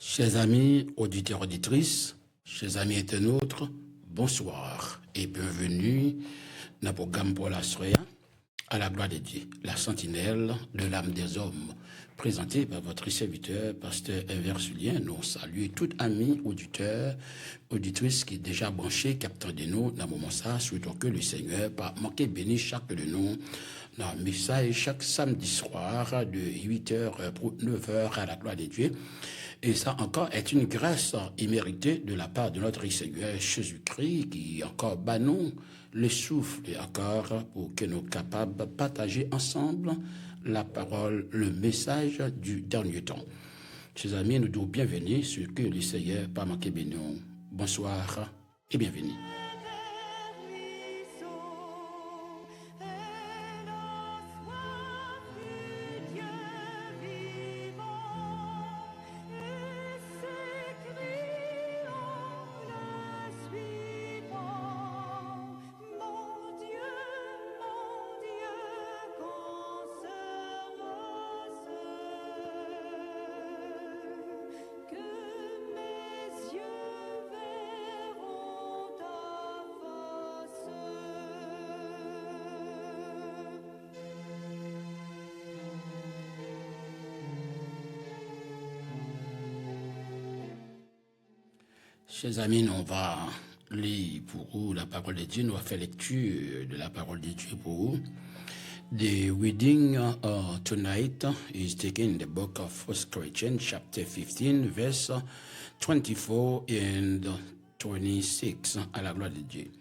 Chers amis auditeurs, auditrices, chers amis internautes, bonsoir et bienvenue dans le programme pour la soirée à la gloire de Dieu, la sentinelle de l'âme des hommes, présenté par votre serviteur, pasteur Enver Julien. Nous saluons tout ami auditeur, auditrice qui est déjà branché, capteur de nous dans le moment ça, souhaitons que le Seigneur pas manquer béni chaque de nous dans le message chaque samedi soir de 8h pour 9h à la gloire de Dieu. Et ça encore est une grâce imméritée de la part de notre Seigneur Jésus-Christ qui encore bat nous le souffle et encore pour que nous soyons capables de partager ensemble la parole, le message du dernier temps. Chers amis, nous devons bienvenue sur que le Seigneur pas manquer béni. Bonsoir et bienvenue. Chers amis, on va lire pour vous la parole de Dieu. Nous allons faire lecture de la parole de Dieu pour vous. The reading tonight is taken in the book of 1 Corinthians chapter 15, verse 24 and 26, à la gloire de Dieu.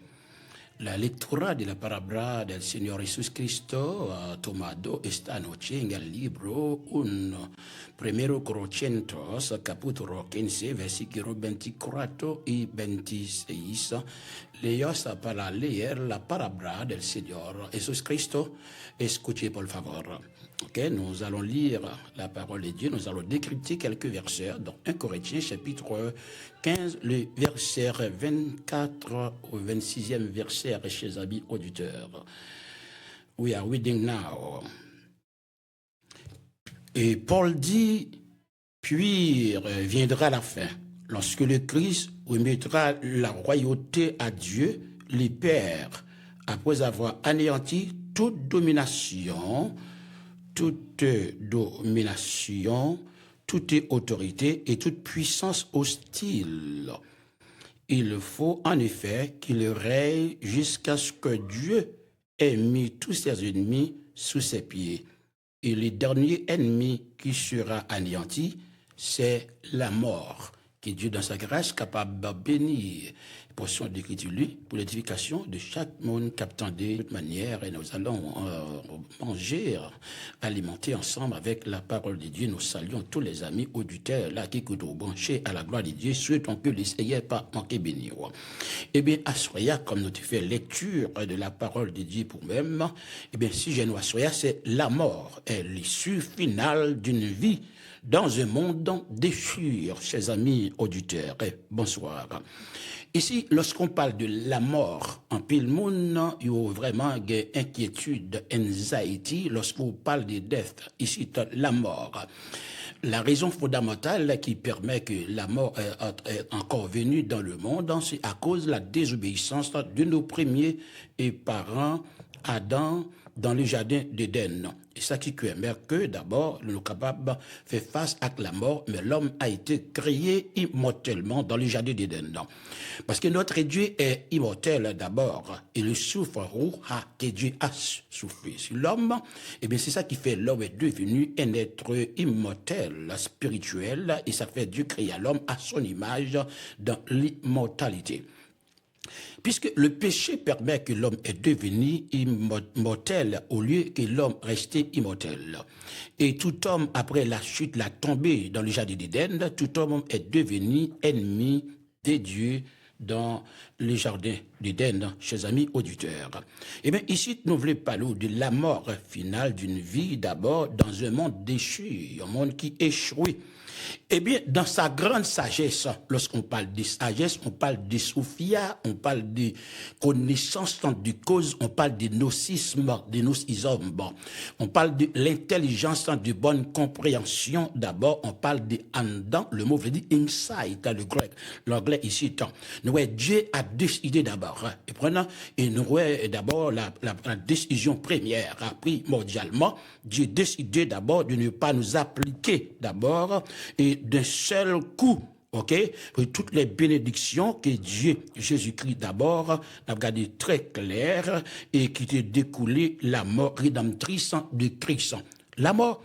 La lectura de la palabra del Signor Jesucristo tomado esta noche en el libro 1 Corintios capítulo 15 versículo 24 y 26. Leos para leer la palabra del Señor Jesucristo. Escuchez por favor. Okay, nous allons lire la parole de Dieu, nous allons décrypter quelques versets dans 1 Corinthiens chapitre 15, le verset 24 au 26e verset, chers amis auditeurs. We are reading now. Et Paul dit, puis viendra la fin, lorsque le Christ remettra la royauté à Dieu, les pères, après avoir anéanti toute domination, toute autorité et toute puissance hostile. Il faut en effet qu'il règne jusqu'à ce que Dieu ait mis tous ses ennemis sous ses pieds. Et le dernier ennemi qui sera anéanti, c'est la mort. Que Dieu, dans sa grâce, capable de bénir pour son d'écriture, pour l'édification de chaque monde captant de toute manière. Et nous allons manger, alimenter ensemble avec la parole de Dieu. Nous saluons tous les amis auditeurs là qui écoutent au branché à la gloire de Dieu. Souhaitons que les Seigneur pas manquer bénir. Eh bien, Assoya, comme nous fait lecture de la parole de Dieu pour même, eh bien, si je nous Assoya, c'est la mort est l'issue finale d'une vie dans un monde déchu, chers amis auditeurs. Bonsoir. Ici, lorsqu'on parle de la mort, en pile monde, il y a vraiment une inquiétude, anxiety, lorsqu'on parle de death. Ici, la mort. La raison fondamentale qui permet que la mort est encore venue dans le monde, c'est à cause de la désobéissance de nos premiers parents, Adam, dans le jardin d'Éden. Et ça qui permet que d'abord, nous sommes capables de faire face à la mort, mais l'homme a été créé immortellement dans le jardin d'Éden. Parce que notre Dieu est immortel d'abord, et le souffle Ruha que Dieu a soufflé sur l'homme, et bien c'est ça qui fait l'homme est devenu un être immortel, spirituel, et ça fait Dieu créer l'homme à son image dans l'immortalité. Puisque le péché permet que l'homme est devenu immortel au lieu que l'homme restait immortel. Et tout homme, après la chute, la tombée dans le jardin d'Éden, tout homme est devenu ennemi des dieux dans le jardin d'Éden, chers amis auditeurs. Eh bien, ici, nous voulons parler de la mort finale d'une vie, d'abord, dans un monde déchu, un monde qui échoué. Eh bien, dans sa grande sagesse, lorsqu'on parle de sagesse, on parle de sophia, on parle de connaissance du cause, on parle de gnocisme, de gnosticisme. Bon. On parle de l'intelligence, de bonne compréhension. D'abord, on parle de andant, le mot veut dire insight, le grec, l'anglais ici étant. Nous, Dieu a décidé d'abord, et prenant, et nous, d'abord, la décision première, primordialement, Dieu a décidé d'abord de ne pas nous appliquer d'abord, et d'un seul coup, ok, pour toutes les bénédictions que Dieu, Jésus-Christ d'abord, a regardé très clair et qui était découlé la mort rédemptrice de Christ. La mort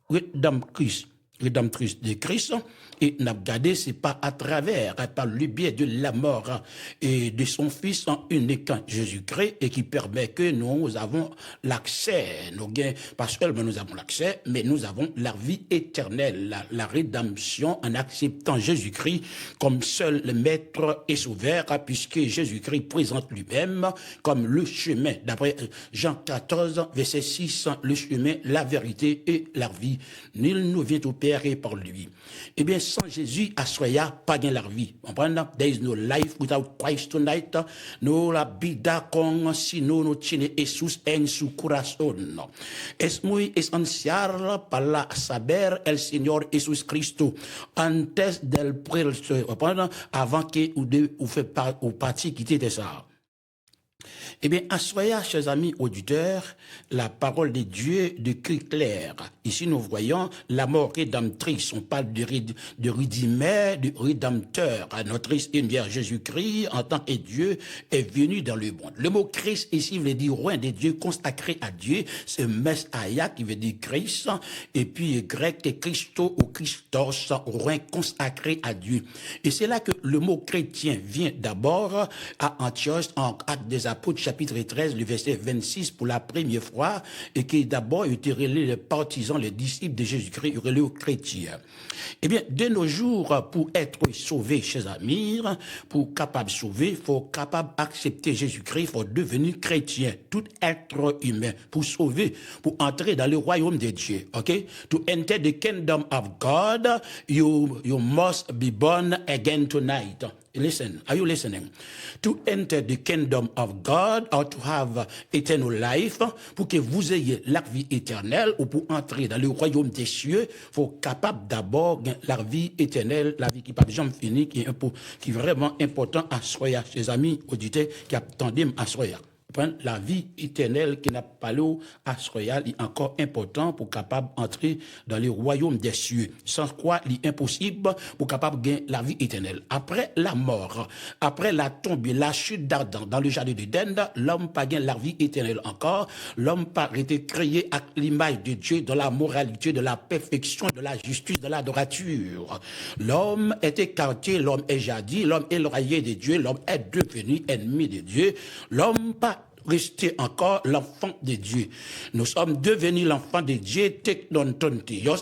rédemptrice de Christ, et n'a regardé, c'est pas à travers, par le biais de la mort et de son Fils en unique Jésus-Christ, et qui permet que nous avons l'accès, pas seulement nous avons l'accès, mais nous avons la vie éternelle, la rédemption en acceptant Jésus-Christ comme seul le Maître et Sauveur, puisque Jésus-Christ présente lui-même comme le chemin, d'après Jean 14, verset 6, le chemin, la vérité et la vie. Nul ne vient au Père et par lui. Eh bien, sans Jésus, assoya, pas gain la vie. Comprenez? There is no life without Christ tonight. No la vida con si no tiene Jesus en su corazón. Es muy esencial para saber el Señor Jesús Cristo antes del proceso. Avant que ou fait partie quitter de ça. Eh bien, assoyez, chers amis auditeurs, la parole de Dieu de cri clair. Ici, nous voyons la mort rédemptrice. On parle de Rédimeur, de Rédempteur. Notre Seigneur Jésus-Christ, en tant que Dieu, est venu dans le monde. Le mot Christ, ici, veut dire roi de Dieu, consacré à Dieu. C'est Messiah qui veut dire Christ. Et puis, grec, Christo ou Christos, roi consacré à Dieu. Et c'est là que le mot chrétien vient d'abord à Antioche, en Actes des Apôtres, chapitre 13, le verset 26, pour la première fois, et qui d'abord été relé les partisans, les disciples de Jésus-Christ, relé aux chrétiens. Eh bien, de nos jours, pour être sauvé, chers amis, pour capable de sauver, il faut capable d'accepter Jésus-Christ, il faut devenir chrétien, tout être humain, pour sauver, pour entrer dans le royaume de Dieu, ok? To enter the kingdom of God, you must be born again tonight. Listen, are you listening? To enter the kingdom of God or to have eternal life, pour que vous ayez la vie éternelle ou pour entrer dans le royaume des cieux, faut capable d'abord la vie éternelle, la vie qui pas jamais finie, qui est vraiment important à soya, chers amis auditeurs qui attendent à soya. La vie éternelle qui n'a pas l'eau à Soyal est encore important pour capable entrer dans le royaume des cieux. Sans quoi, il est impossible pour capable gagner la vie éternelle. Après la mort, après la tombe, la chute d'Adam dans le jardin d'Éden, l'homme pas gagné la vie éternelle encore. L'homme pas été créé à l'image de Dieu dans la moralité, de la perfection, de la justice, de la droiture. L'homme est écarté, l'homme est jadis, l'homme est éloigné de Dieu, l'homme est devenu ennemi de Dieu. L'homme pas rester encore l'enfant de Dieu. Nous sommes devenus l'enfant de Dieu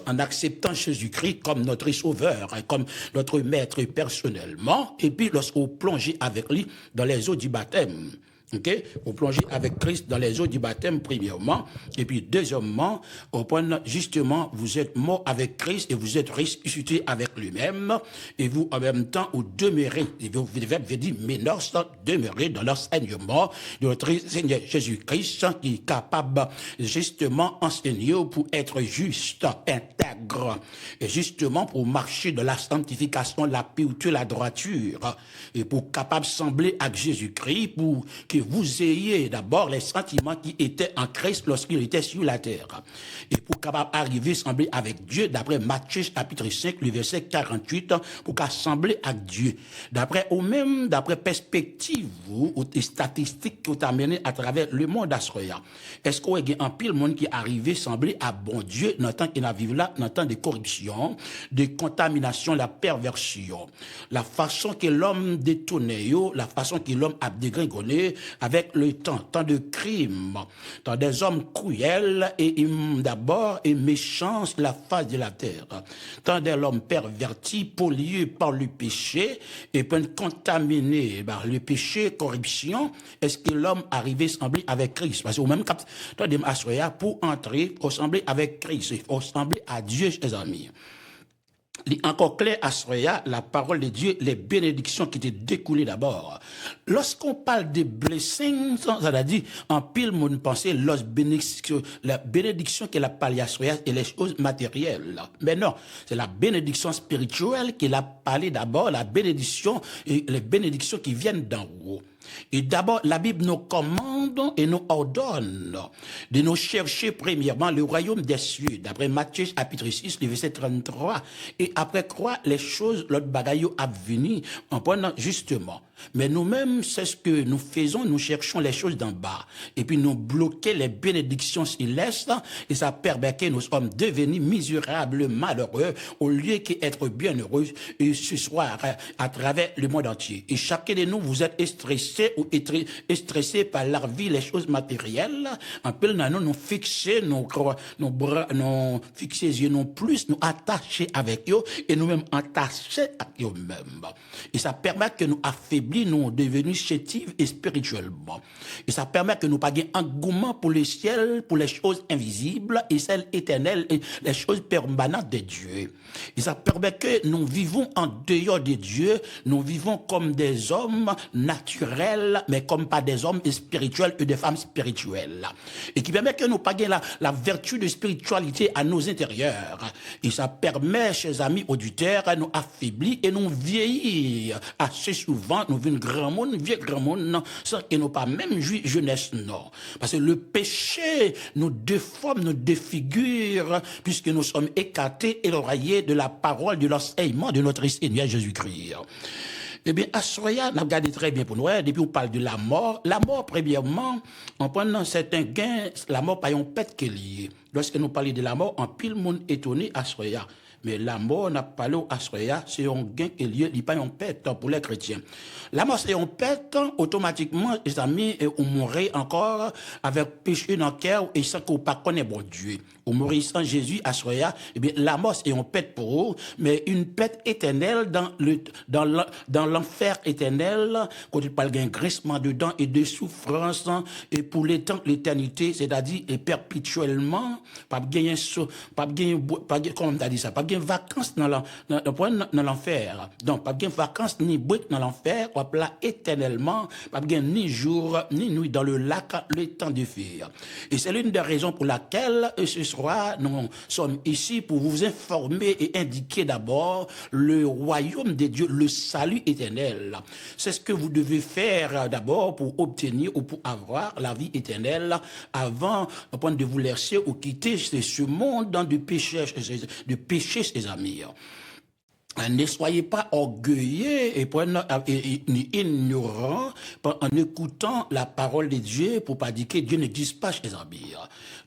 en acceptant Jésus-Christ comme notre sauveur, comme notre maître personnellement, et puis lorsqu'on plonge avec lui dans les eaux du baptême. Ok, vous plongez avec Christ dans les eaux du baptême, premièrement, et puis deuxièmement, au point justement, vous êtes mort avec Christ et vous êtes ressuscité avec lui-même, et vous en même temps vous demeurez, vous devez dire, mais demeurer dans l'enseignement de notre Seigneur Jésus-Christ, qui est capable justement enseigner pour être juste, intègre, et justement pour marcher dans la sanctification, la pureté, la droiture, et pour capable sembler à Jésus-Christ, pour que vous ayez d'abord les sentiments qui étaient en Christ lorsqu'il était sur la terre. Et pour capable arriver sembler avec Dieu, d'après Matthieu chapitre 5, le verset 48, pour qu'assembler avec Dieu. D'après perspective ou des statistiques qui ont amené à travers le monde d'Asroya. Est-ce qu'il y a un pile monde qui est arrivé sembler à bon Dieu dans le temps qu'il a vécu là, dans le temps de corruption, de contamination, la perversion, la façon que l'homme détournait, la façon que l'homme a dégringolé, avec le temps de crimes, tant des hommes cruels et d'abord et méchants sur la face de la terre, tant des hommes pervertis, pollués par le péché et puis contaminés par le péché, corruption. Est-ce que l'homme arrivé sembler avec Christ? Parce que au même cap, pour entrer, faut sembler avec Christ, il faut sembler à Dieu, chers amis. encore clair à Soya, la parole de Dieu, les bénédictions qui étaient découlées d'abord. Lorsqu'on parle des blessings, ça veut dire, en pile, mon pensée, la bénédiction qu'elle a parlé à Soya et les choses matérielles. Mais non, c'est la bénédiction spirituelle qu'elle a parlé d'abord, la bénédiction et les bénédictions qui viennent d'en haut. Et d'abord, la Bible nous commande et nous ordonne de nous chercher premièrement le royaume des cieux, d'après Matthieu chapitre 6, le verset 33. Et après quoi, les choses, l'autre bagaille à venir, en prenant justement. Mais nous-mêmes, c'est ce que nous faisons, nous cherchons les choses d'en bas. Et puis nous bloquons les bénédictions célestes, et ça permet que nous sommes devenus misérables, malheureux, au lieu qu'être bienheureux, et ce soir, à travers le monde entier. Et chacun de nous, vous êtes stressé ou stressé par la vie, les choses matérielles. En peu, nous fixer nos bras, nous fixer les yeux, non plus, nous attacher avec eux, et nous-mêmes attachés à eux-mêmes. Et ça permet que nous affaiblir, nous devenus chétifs et spirituellement. Et ça permet que nous pas un engouement pour le ciel, pour les choses invisibles et celles éternelles et les choses permanentes de Dieu. Et ça permet que nous vivons en dehors de Dieu, nous vivons comme des hommes naturels, mais comme pas des hommes spirituels et des femmes spirituelles. Et qui permet que nous pas la vertu de spiritualité à nos intérieurs. Et ça permet, chers amis auditeurs, à nous affaiblir et nous vieillir assez souvent, nous vivons grand monde, vieux grand monde, sans que nous pas même jeunesse, non. Parce que le péché nous déforme, nous défigure, puisque nous sommes écartés et éloignés de la parole, de l'enseignement de notre Seigneur Jésus-Christ. Eh bien, à Soya, on a regardé très bien pour nous, depuis on parle de la mort. La mort, premièrement, en prenant certains gains, la mort par un pète qui est lié. Lorsque nous parlons de la mort, en pile monde étonné à Soya. Mais la mort n'a pas l'eau à Soya, c'est un gain qui est lié, il n'y a pas un pète pour les chrétiens. La mort, c'est un pète, automatiquement, les amis, on mourrait encore avec péché dans le cœur et sans qu'on ne connaisse bon Dieu. On mourrait sans Jésus à Soya, eh bien, la mort, c'est un pète pour eux, mais une pète éternelle dans l'enfer éternel, quand il parle d'un grincement de dents et de souffrance, et pour les temps, l'éternité, c'est-à-dire, et perpétuellement, pas gagner, comment on a dit ça, pas gagner vacances dans l'enfer. Donc, pas gagner vacances ni briques dans l'enfer, ou là éternellement, pas gagner ni jour, ni nuit dans le lac, le temps de faire. Et c'est l'une des raisons pour laquelle, ce soir, nous sommes ici pour vous informer et indiquer d'abord le royaume de Dieu, le salut éternel. C'est ce que vous devez faire d'abord pour obtenir ou pour avoir la vie éternelle avant de vous laisser ou quitter ce monde dans du péché, ses amis. Ne soyez pas orgueilleux et ni ignorants en écoutant la parole de Dieu pour pas dire que Dieu n'existe pas chez amis.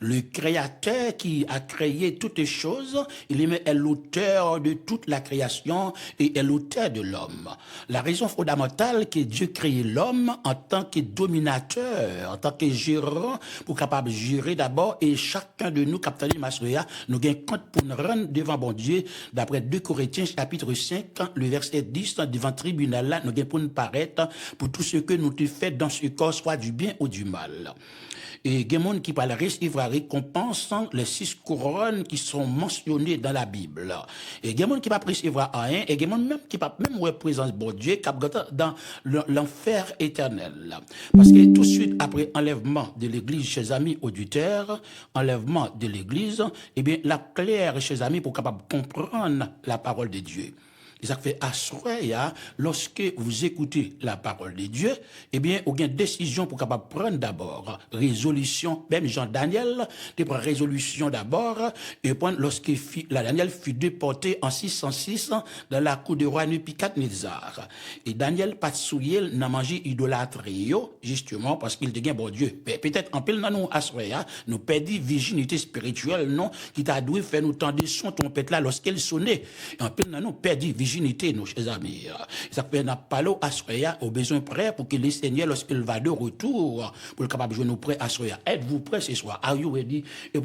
Le Créateur qui a créé toutes les choses, il est l'auteur de toute la création et est l'auteur de l'homme. La raison fondamentale que Dieu crée l'homme en tant que dominateur, en tant que gérant, pour capable de gérer d'abord, et chacun de nous, capitaine Massoya, nous gagne compte pour nous rendre devant bon Dieu, d'après 2 Corinthiens chapitre 5, le verset 10, devant le tribunal là, nous gagne pour nous paraître, pour tout ce que nous te fait dans ce corps, soit du bien ou du mal. Et il y a des gens qui parlent recevra récompense les 6 couronnes qui sont mentionnées dans la Bible. Et il y a des gens qui ne recevoir rien, et il y a des gens même qui ne même représenter bon Dieu, qui dans l'enfer éternel. Parce que tout de suite après enlèvement de l'église, chez amis auditeurs, enlèvement de l'église, eh bien, la claire, chez amis, pour capable comprendre la parole de Dieu. Et ça fait assurer, lorsque vous écoutez la parole de Dieu, eh bien, vous avez une décision pour capable prendre d'abord résolution, même Jean-Daniel, il prend résolution d'abord, et lorsque la Daniel fut déporté en 606 dans la cour de roi Nebuchadnezzar. Et Daniel, pas de souillé, n'a mangé idolâtrie, justement, parce qu'il devient bon Dieu. Peut-être en pile, nous, assurer, nous perdit virginité spirituelle, non, qui t'a dû faire nous tendre son trompette là lorsqu'elle sonnait. En pile, nous perdit virginité, nos chers amis. Ça fait n'a pas l'eau à Soya au besoin prêt pour que le Seigneur, lorsqu'il va de retour, pour le capable de jouer nos prêts à Soya. Êtes-vous prêts ce soir? Are you ready? Et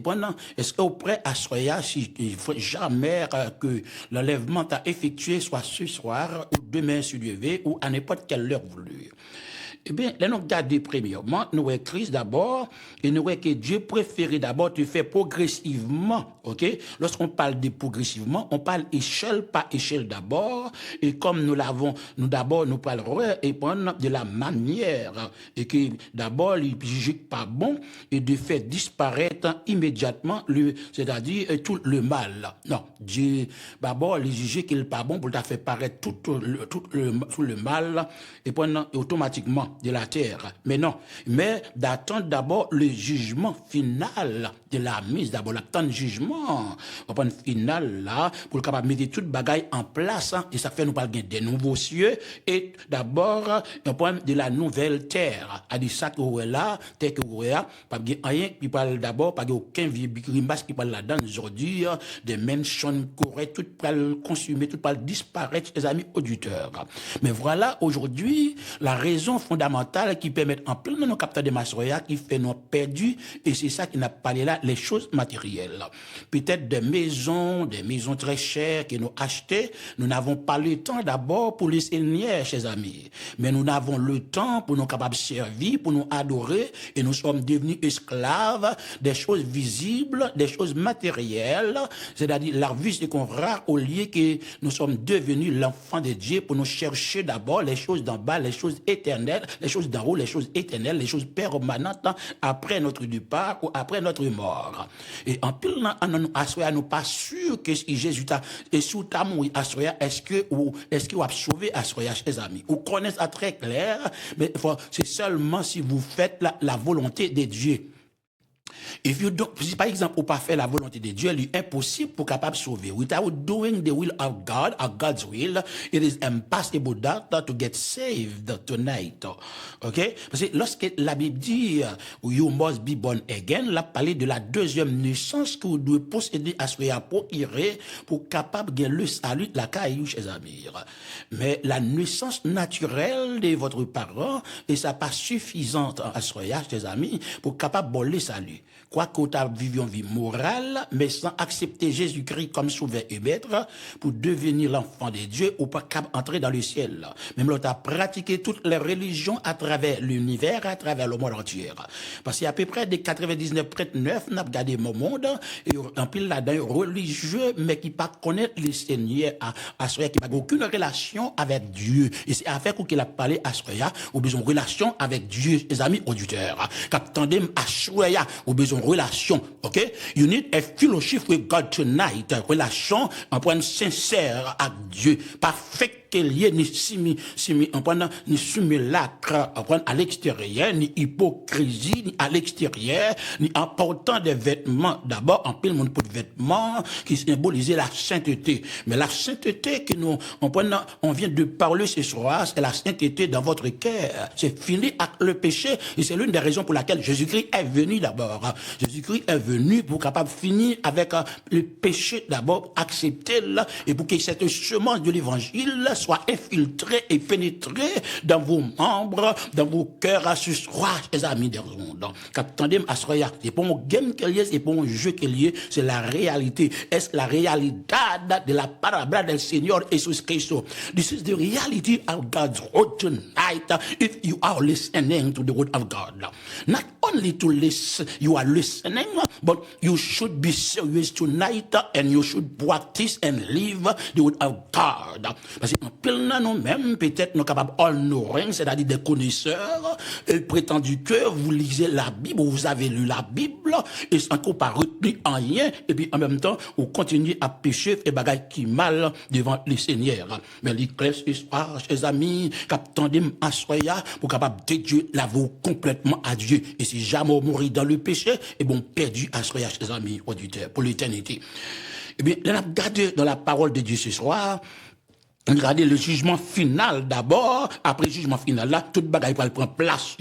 pendant, est-ce que vous prêts à Soya si il faut jamais que l'enlèvement t'a effectué soit ce soir ou demain sur Dieu ou à n'importe quelle heure voulue? Eh bien, là, nous regardons premièrement, nous voyons Christ d'abord, et nous voyons que Dieu préféré d'abord te fait progressivement, ok? Lorsqu'on parle de progressivement, on parle échelle par échelle d'abord, et comme nous l'avons, nous d'abord, nous parlerons et prendre de la manière, et que d'abord, il juge pas bon, et de faire disparaître immédiatement c'est-à-dire tout le mal. Non, Dieu, d'abord, il juge qu'il n'est pas bon pour te faire paraître tout le mal, et prendre automatiquement de la terre. Mais non, mais d'attendre d'abord le jugement final de la mise, d'abord l'attendre jugement, au final là, pour le capable de mettre toute bagaille en place, et ça fait nous parler des nouveaux cieux, et d'abord, un point de la nouvelle terre. A dit ça que vous là, terre que vous là, pas rien, qui parle d'abord, pas aucun vieux grimace qui parle là-dedans, aujourd'hui, des mentions correctes, tout parle consumer, tout parle disparaître, les amis auditeurs. Mais voilà, aujourd'hui, la raison fondamentale qui permet en plein de nos capteurs de Massoya, qui fait nous perdus, et c'est ça qui n'a pas là, les choses matérielles. Peut-être des maisons très chères que nous achetons, nous n'avons pas le temps d'abord pour les seigneurs, chers amis. Mais nous n'avons le temps pour nous capables de servir, pour nous adorer, et nous sommes devenus esclaves des choses visibles, des choses matérielles, c'est-à-dire la vie c'est qu'on rare au lieu que nous sommes devenus l'enfant de Dieu pour nous chercher d'abord les choses d'en bas, les choses éternelles, les choses d'en haut, les choses éternelles, les choses permanentes après notre départ ou après notre mort. Et en pile, nous pas sûr que si Jésus t'a, et sous ta mouille, est-ce qu'il va sauver Assoya, chers amis? Vous connaissez ça très clair, mais c'est seulement si vous faites la volonté de Dieu. If you don't, si par exemple, ou pas faire la volonté de Dieu, il est impossible pour capable de sauver. Without doing the will of God, or God's will, it is impossible to get saved tonight. Ok? Parce que lorsque la Bible dit, you must be born again, là, parler de la deuxième naissance que vous devez posséder à ce pour capable de le salut de la caillou, chers amis. Mais la naissance naturelle de votre parent, et ça pas suffisante à ce chers amis, pour capable de le salut. Quoique tu as vécu une vie morale, mais sans accepter Jésus-Christ comme sauveur et maître, pour devenir l'enfant de Dieu, ou pas capable entrer dans le ciel. Même là, tu as pratiqué toutes les religions à travers l'univers, à travers le monde entier. Parce qu'il y a à peu près des 99,9, on a regardé mon monde, et en pile là-dedans, religieux, mais qui pas connaître le Seigneur, à Soya, qui n'a aucune relation avec Dieu. Et c'est avec ou qu'il a parlé à Soya, ou besoin de relation avec Dieu, les amis auditeurs. Qu'attendez à Soya, ou besoin de relation, ok? You need a fellowship with God tonight, relation, un point sincère avec Dieu, parfait. Lié ni ni simulacre à l'extérieur, ni hypocrisie ni à l'extérieur, ni en portant des vêtements. D'abord, en pile monde pour des vêtements qui symbolisaient la sainteté. Mais la sainteté que nous, on vient de parler ce soir, c'est la sainteté dans votre cœur. C'est fini avec le péché. Et c'est l'une des raisons pour laquelle Jésus-Christ est venu d'abord. Jésus-Christ est venu pour capable finir avec le péché d'abord, accepter là, et pour que cette semence de l'évangile soit infiltré et pénétré dans vos membres, dans vos cœurs à ce soir, les amis des ondes. Qu'attendez à ce soir, c'est pas un game qu'il y a, c'est pas un jeu qu'il y a, c'est la réalité. Est-ce la réalité de la parabole del Seigneur Jesus Cristo? This is the reality of God's word tonight if you are listening to the word of God. Not only to listen, you are listening, but you should be serious tonight and you should practice and live the word of God. Parce que pile nous-mêmes, peut-être nous capables honoring, c'est-à-dire des connaisseurs, et prétendu que vous lisez la Bible, vous avez lu la Bible, et sans qu'on pas retenu en rien, et puis en même temps, vous continuez à pécher et bagaille qui mal devant le Seigneur. Mais l'éclair ce soir, chers amis, qu'attendez à soya, pour capable dédier la vous complètement à Dieu. Et si jamais mourir dans le péché, et bon, perdu à soya, chers amis, auditeurs, pour l'éternité. Eh bien, on a regardé dans la parole de Dieu ce soir, regardez le jugement final d'abord, après le jugement final là, toute bagaille va prendre place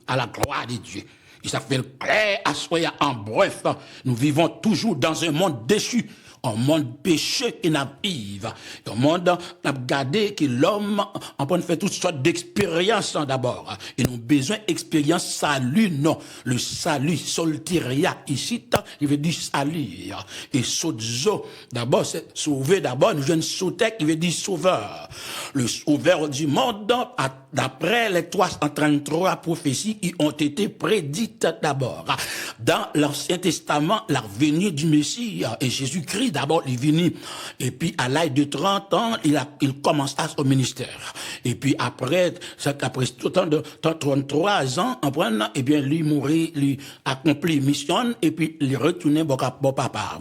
à la gloire de Dieu. Et ça fait clair à soi en bref, nous vivons toujours dans un monde déchu. un monde péché qui n'a vive. Un monde n'a gardé que l'homme en peut faire toutes sortes d'expériences d'abord. Et nous avons besoin d'expérience salut, non. Le salut, solteria, ici, il veut dire salut. Et sozo, d'abord, c'est sauver d'abord, nous jeunes sauter, il veut dire sauveur. Le sauveur du monde, d'après les 333 prophéties qui ont été prédites d'abord. Dans l'Ancien Testament, la venue du Messie, et Jésus-Christ d'abord, il est venu. Et puis, à l'âge de 30 ans, il commença son ministère. Et puis, après tout temps de 33 ans, et bien, lui mourit, lui accomplit mission, et puis, il retourne bon papa.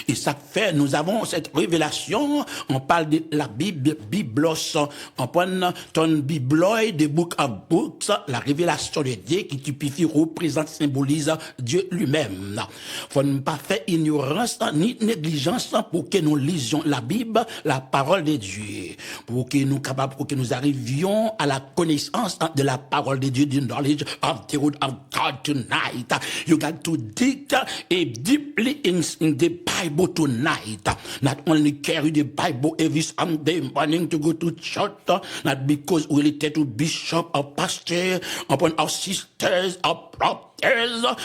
Et ça fait, nous avons cette révélation, on parle de la Bible, Biblos, on prend ton Bibloï, the book of books, la révélation de Dieu qui typifie, représente, symbolise Dieu lui-même. Faut ne pas faire ignorance ni négligence pour que nous lisions la Bible, la parole de Dieu, pour que nous arrivions à la connaissance de la parole de Dieu, the knowledge of the word of God tonight. You got to dig deeply in the Bible tonight. Not only carry the Bible every Sunday morning to go to church, not because we related to bishop or pastor, upon our sisters or prophets.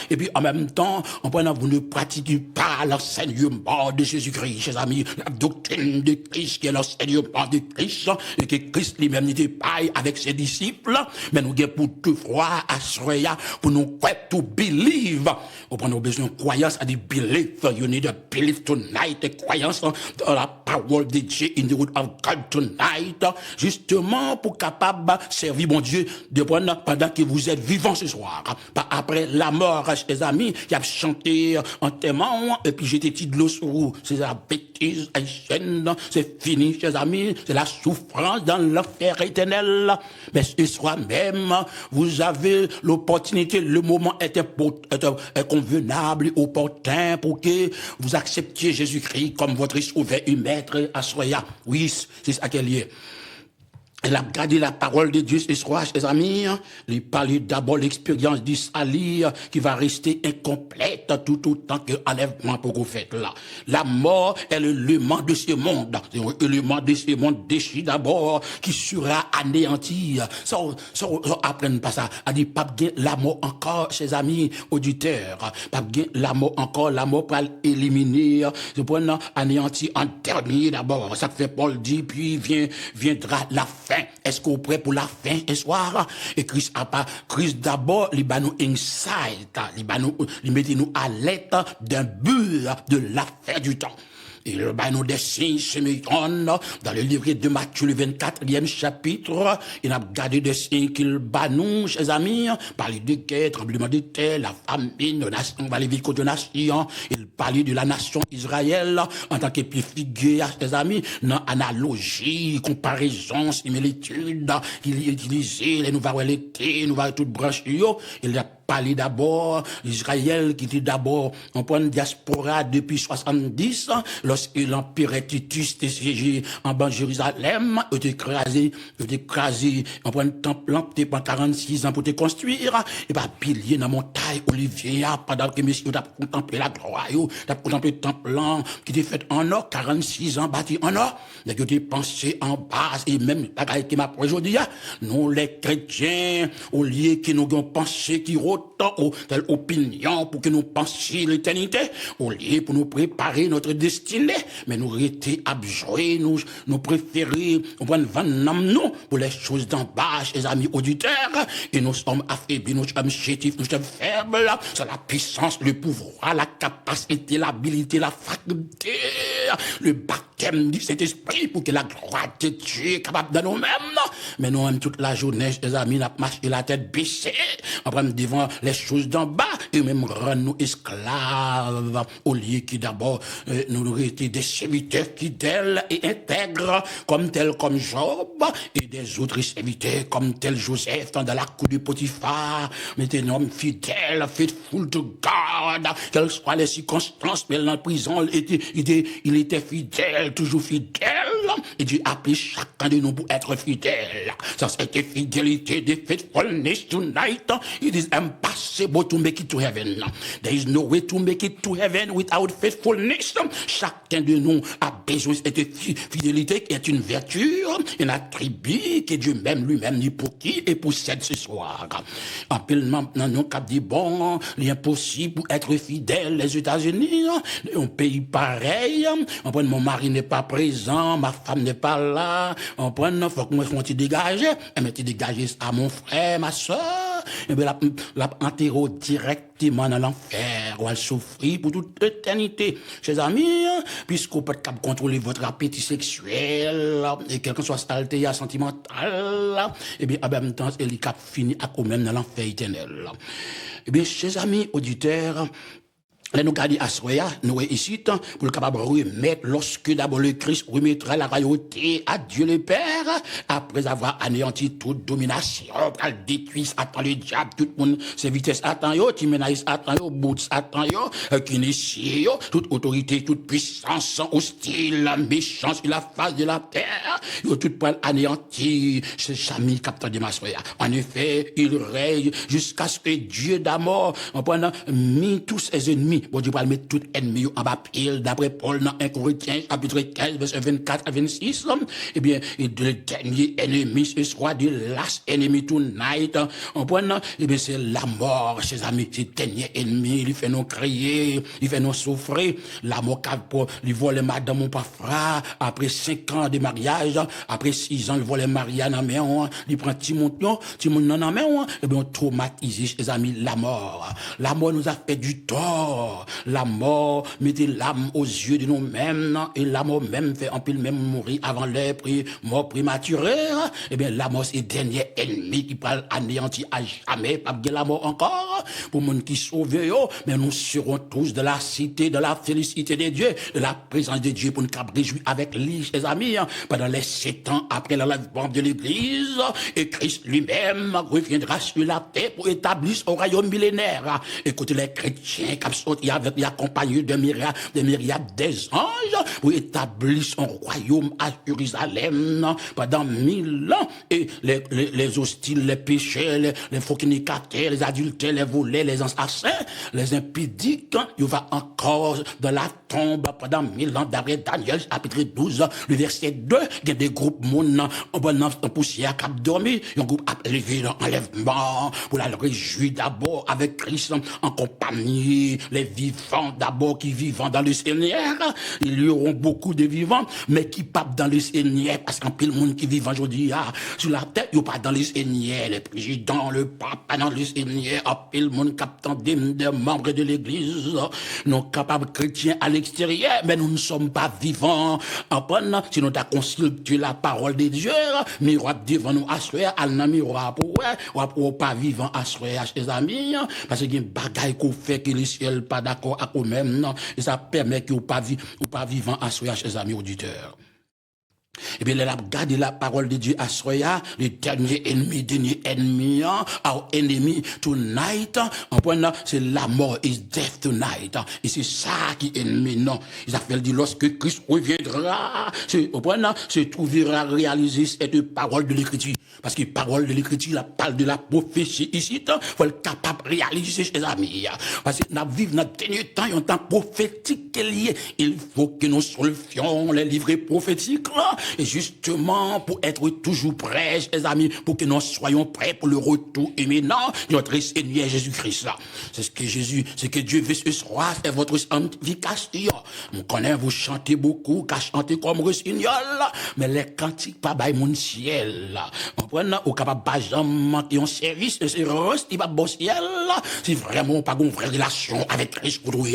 Et puis en même temps, vous ne pratiquez pas l'enseignement de Jésus-Christ, chers amis, la doctrine de Christ qui est l'enseignement de Christ, et que Christ lui-même n'était pas avec ses disciples, mais nous avons pour toutefois assurer, pour nous croire, to believe. Nous avons besoin de croyance à des belief. You need a belief tonight, croyance dans la parole de Dieu, in the word of God tonight, justement pour capable servir mon Dieu pendant que vous êtes vivants ce soir. Pas après la mort, chers amis, qui a chanté en témoin, et puis j'étais petit de l'eau sur vous. C'est la bêtise haïtienne, c'est fini, chers amis, c'est la souffrance dans l'enfer éternel. Mais ce soir même, vous avez l'opportunité, le moment est convenable, opportun pour que vous acceptiez Jésus-Christ comme votre sauveur et maître à soya. Oui, c'est ça qu'elle est. Elle a gardé la parole de Dieu ce soir, chers amis. Il parlait d'abord l'expérience du salut qui va rester incomplète tout autant que l'enlèvement pour vous faites là. La mort est l'élément de ce monde. C'est l'élément de ce monde déchu d'abord qui sera anéanti. Ça apprenne pas ça. A dit, pas bien la mort encore, chers amis auditeurs. Pas bien la mort encore, la mort pour l'éliminer. C'est pour anéanti en dernier d'abord. Ça fait Paul dit, puis viendra la fin. Est-ce qu'on est prêt pour la fin ce soir? Et Christ d'abord, il va nous insight, il mettez nous à l'aide d'un but de la fin du temps. Il va nous des signes sémillons dans le livre de Matthieu, le 24e chapitre. Il a gardé des signes qu'il bat nous, chers amis. Parler de guerre, tremblement de terre, la famine, de nation, on va les vivre de nation. Il parlait de la nation Israël en tant que figure, chers amis, dans analogie, comparaison, similitude, qu'il utilisait les nouvelles l'été, nouvelles toutes branches. Il a parlé d'abord Israël qui était d'abord en point de diaspora depuis 70 lorsque l'empire Titus était siégé en bas de Jérusalem, était écrasé en point de temple pendant 46 ans pour te construire et pas pilier dans montagne Olivier pendant que messieurs t'a contemplé la gloire, t'a contemplé le temple qui était fait en or, 46 ans bâti en or, mais que tu pensé en base et même la qui m'a aujourd'hui nous les chrétiens au lieu qui nous avons pensé qui autant telle opinion pour que nous pensions l'éternité, au lieu pour nous préparer notre destinée, mais nous étions abjoués, nous préférer, on va vendre nous pour les choses d'en bas, les amis auditeurs, et nous sommes affaiblis, nous sommes chétifs, nous sommes faibles, c'est la puissance, le pouvoir, la capacité, l'habilité, la faculté, le baptême du Saint-Esprit pour que la gloire de Dieu est capable de nous-mêmes. Mais nous, même toute la journée, les amis, nous avons marché la tête baissée, on prend devant les choses d'en bas, et même rendre nous esclaves, au lieu qui d'abord, nous aurions été des serviteurs fidèles et intègres, comme Job, et des autres serviteurs, comme tel Joseph, dans la cour du Potiphar, mais des hommes fidèles, faithful to God, quelles soient les circonstances, mais dans la prison, il était fidèle, toujours fidèle, et Dieu appelle chacun de nous pour être fidèle. Ça, c'est la fidélité de faithfulness tonight. It is impossible to make it to heaven. There is no way to make it to heaven without faithfulness. Chacun de nous a besoin de cette fidélité qui est une vertu, un attribut que Dieu même lui-même dit pour qui et possède ce soir. En pile maintenant, nous avons dit, bon, l'impossible pour être fidèle, les États-Unis, un pays pareil, on prend mon mari n'est pas présent, ma femme n'est pas là, on prend, faut que moi, je me dégage, et me dégager à mon frère, ma soeur, et bien, la enterre directement dans l'enfer, ou elle souffrir pour toute éternité. Chers amis, puisqu'on peut pas contrôler votre appétit sexuel, et quel que soit cet altéa sentimental, et bien, en même temps, elle est fini à quand même dans l'enfer éternel. Eh bien, chers amis auditeurs, là, nous gardons à Soya, nous ici, pour le capable de remettre, lorsque d'abord le Christ remettra la royauté à Dieu le Père, après avoir anéanti toute domination, pour détruire Satan, le diable, tout le monde, ses vitesses attend yo, Timénaïs attend yo, Boots attend yo, Kinesi yo, toute autorité, toute puissance hostile, méchance sur la face de la terre, yo tout pour anéantir, c'est amis capteur de Massoya. En effet, il règne jusqu'à ce que Dieu d'amour, en prenant mis tous ses ennemis, bon Dieu va mettre tout ennemi en bas pile, d'après Paul dans 1 Corinthiens, chapitre 15, verset 24 à 26, eh bien, le dernier ennemi, ce soit du last enemy tonight, en prenant, eh bien, c'est la mort, chers amis, c'est le dernier ennemi, il fait nous crier, il fait nous souffrir, la mort pour lui voler madame mon pafra, après 5 ans de mariage, après 6 ans, il vole Marianne en main, il prend Timon en main, eh bien, on traumatise, chers amis, la mort. La mort nous a fait du tort. La mort mettait l'âme aux yeux de nous-mêmes, et la mort même fait en pile même mourir avant l'heure, mort prématurée. Eh bien, la mort, c'est le dernier ennemi qui peut anéantir à jamais, pas de la mort encore, pour monde qui sauve, mais nous serons tous de la cité, de la félicité de Dieu, de la présence de Dieu pour nous réjouir avec lui, chers amis, pendant les 7 ans après l'enlèvement de l'église, et Christ lui-même reviendra sur la terre pour établir au royaume millénaire. Écoutez les chrétiens qui sont avec les accompagnés de myriades des anges pour établir son royaume à Jérusalem pendant 1000 ans. Et les hostiles, les pécheurs, les fornicateurs, les adultères, les volets, les assassins, les impudiques, il va encore dans la tombe pendant 1000 ans d'après Daniel, chapitre 12, le verset 2, il y a des groupes monde en poussière qui a dormi, un groupe a levé l'enlèvement pour la réjouir d'abord avec Christ en compagnie, les vivants d'abord qui vivent dans le Seigneur, il y auront beaucoup de vivants, mais qui papent dans le Seigneur, parce qu'en pile monde qui vit aujourd'hui sur la terre, il n'y a pas dans le Seigneur, les présidents, le pape dans le Seigneur, en pile monde captant des membres de l'église, non capables chrétiens à l'extérieur, mais nous ne sommes pas vivants. En si nous avons consulté la parole de Dieu, miroir devant nous à soi, al nan miroir pour pas vivant à soi, chers amis, parce qu'il y a une bagaille qu'on fait que le ciel pas d'accord à vous-même, non, et ça permet que vous pas vivant à soi, chers amis auditeurs. Eh bien, elle a gardé la parole de Dieu à Soya, le dernier ennemi, our enemy tonight, en point, c'est la mort, is death tonight. Et c'est ça qui est ennemi, non. Ils appellent dit, lorsque Christ reviendra, au point, c'est trouvera réaliser cette parole de l'écriture. Parce que parole de l'écriture, la parle de la prophétie ici, il faut être capable de réaliser, ses amis. Parce que nous vivons dans le dernier temps, il y a un temps prophétique qui est lié. Il faut que nous solvions les livrets prophétiques, là. Et justement, pour être toujours prêts, chers amis, pour que nous soyons prêts pour le retour imminent de notre Seigneur Jésus-Christ. C'est ce que Dieu veut ce soir, c'est votre sanctification. On connaît, vous chantez beaucoup, qu'à chanter comme rossignol, mais les cantiques pas bail mon ciel. On prend au capable pas jamais qui ont service, c'est reste pas bon ciel. C'est vraiment pas une vraie relation avec Christ pour vous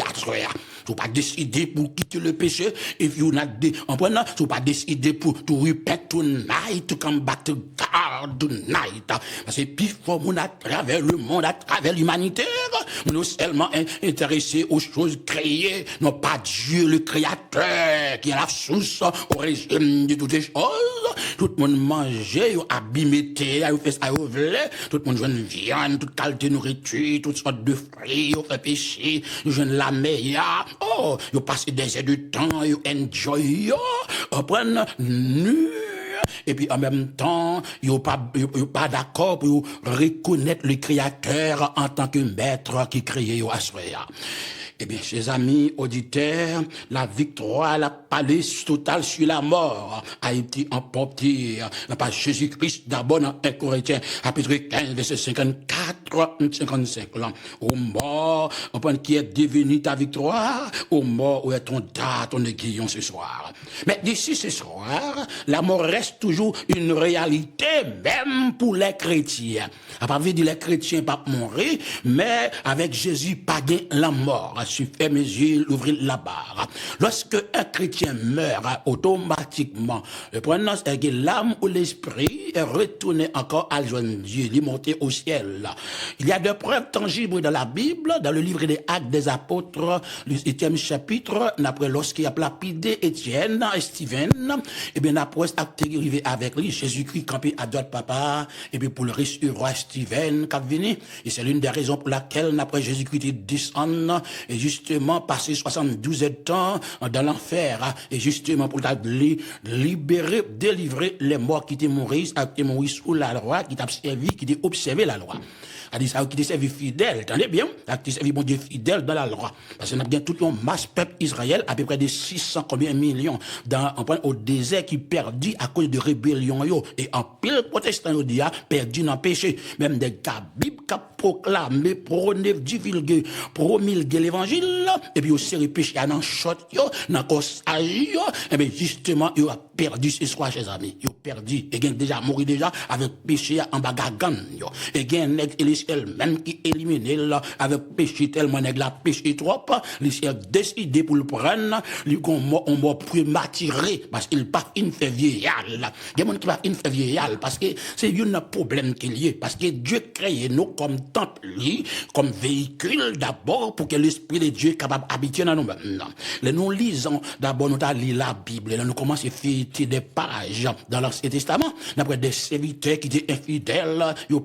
tu pas décider pour quitter le péché, if you not on prend tu pas décider pour to repent tonight, to come back to God. God tonight. Parce que puis faut mon à travers le monde, à travers l'humanité, nous seulement intéressés aux choses créées, non pas Dieu le créateur, qui est la source, origine de toutes les choses. Tout le monde mangeait, abîmé, fait ça, tout le monde joue une viande, toute qualité de nourriture, toutes sortes de fruits, fait péché, joue la meilleure. Oh, vous passez des heures de temps, vous enjoy, vous prenez nu. Et puis en même temps, ils n'ont pas d'accord pour reconnaître le Créateur en tant que maître qui créait Assoya. Eh bien, chers amis auditeurs, la victoire, la palisse totale sur la mort a été emportée par Jésus-Christ d'abord dans 1 Corinthiens, chapitre 15, verset 54, 55. Là. Au mort, on pense qui est devenu ta victoire, au mort, où est ton date, ton aiguillon ce soir. Mais d'ici ce soir, la mort reste toujours une réalité, même pour les chrétiens. À part dire les chrétiens pas mourir, mais avec Jésus, pas gain la mort. Je fais mes yeux, ouvrir la barre. Lorsque un chrétien meurt, automatiquement, le pronom est que l'âme ou l'esprit est retourné encore à joindre Dieu, il est monté au ciel. Il y a des preuves tangibles dans la Bible, dans le livre des Actes des Apôtres, le 7e chapitre, après lorsqu'il a lapidé Étienne et Stephen, et bien après, acte arrivé avec lui, Jésus-Christ campé à droite papa, et puis pour le reste du roi Stephen qui est venu, et c'est l'une des raisons pour laquelle, après Jésus-Christ est descendu, et justement passé 72 temps dans l'enfer, et justement pour libérer, délivrer les morts qui étaient morts, sous la loi, qui t'a servi, qui t'a observé la loi. A dit ça, qui t'a servi fidèle, attendez bien, qui t'a servi bon Dieu fidèle dans la loi. Parce qu'on a bien tout un masse peuple Israël, à peu près de 600 combien millions, au désert qui perdit à cause de rébellion, et en pile protestant, perdu dans le péché. Même des gars, Bible qui proclamé, prôné, divulgué, promulgué l'évangile, et puis aussi péché à dans shot, dans corsage, et bien justement, il a perdu ce soir, chers amis. Il a perdu, et il a déjà mort déjà avec péché en bagagan, et il y a un même qui éliminé avec péché tellement nèg la péché trop, les ciel décidé pour le prendre, lui on m'a prématuré parce qu'il pas une fait vieillard. Il y a des gens qui pas une fait vieillard parce que c'est un problème qu'il y a parce que Dieu crée nous comme temple, comme véhicule d'abord pour que l'esprit de Dieu capable d'habiter dans nous-mêmes. Nous lisons d'abord nous lire la Bible, nous commençons à faire des pages dans l'Ancien Testament, d'après des serviteurs qui étaient infidèles, ils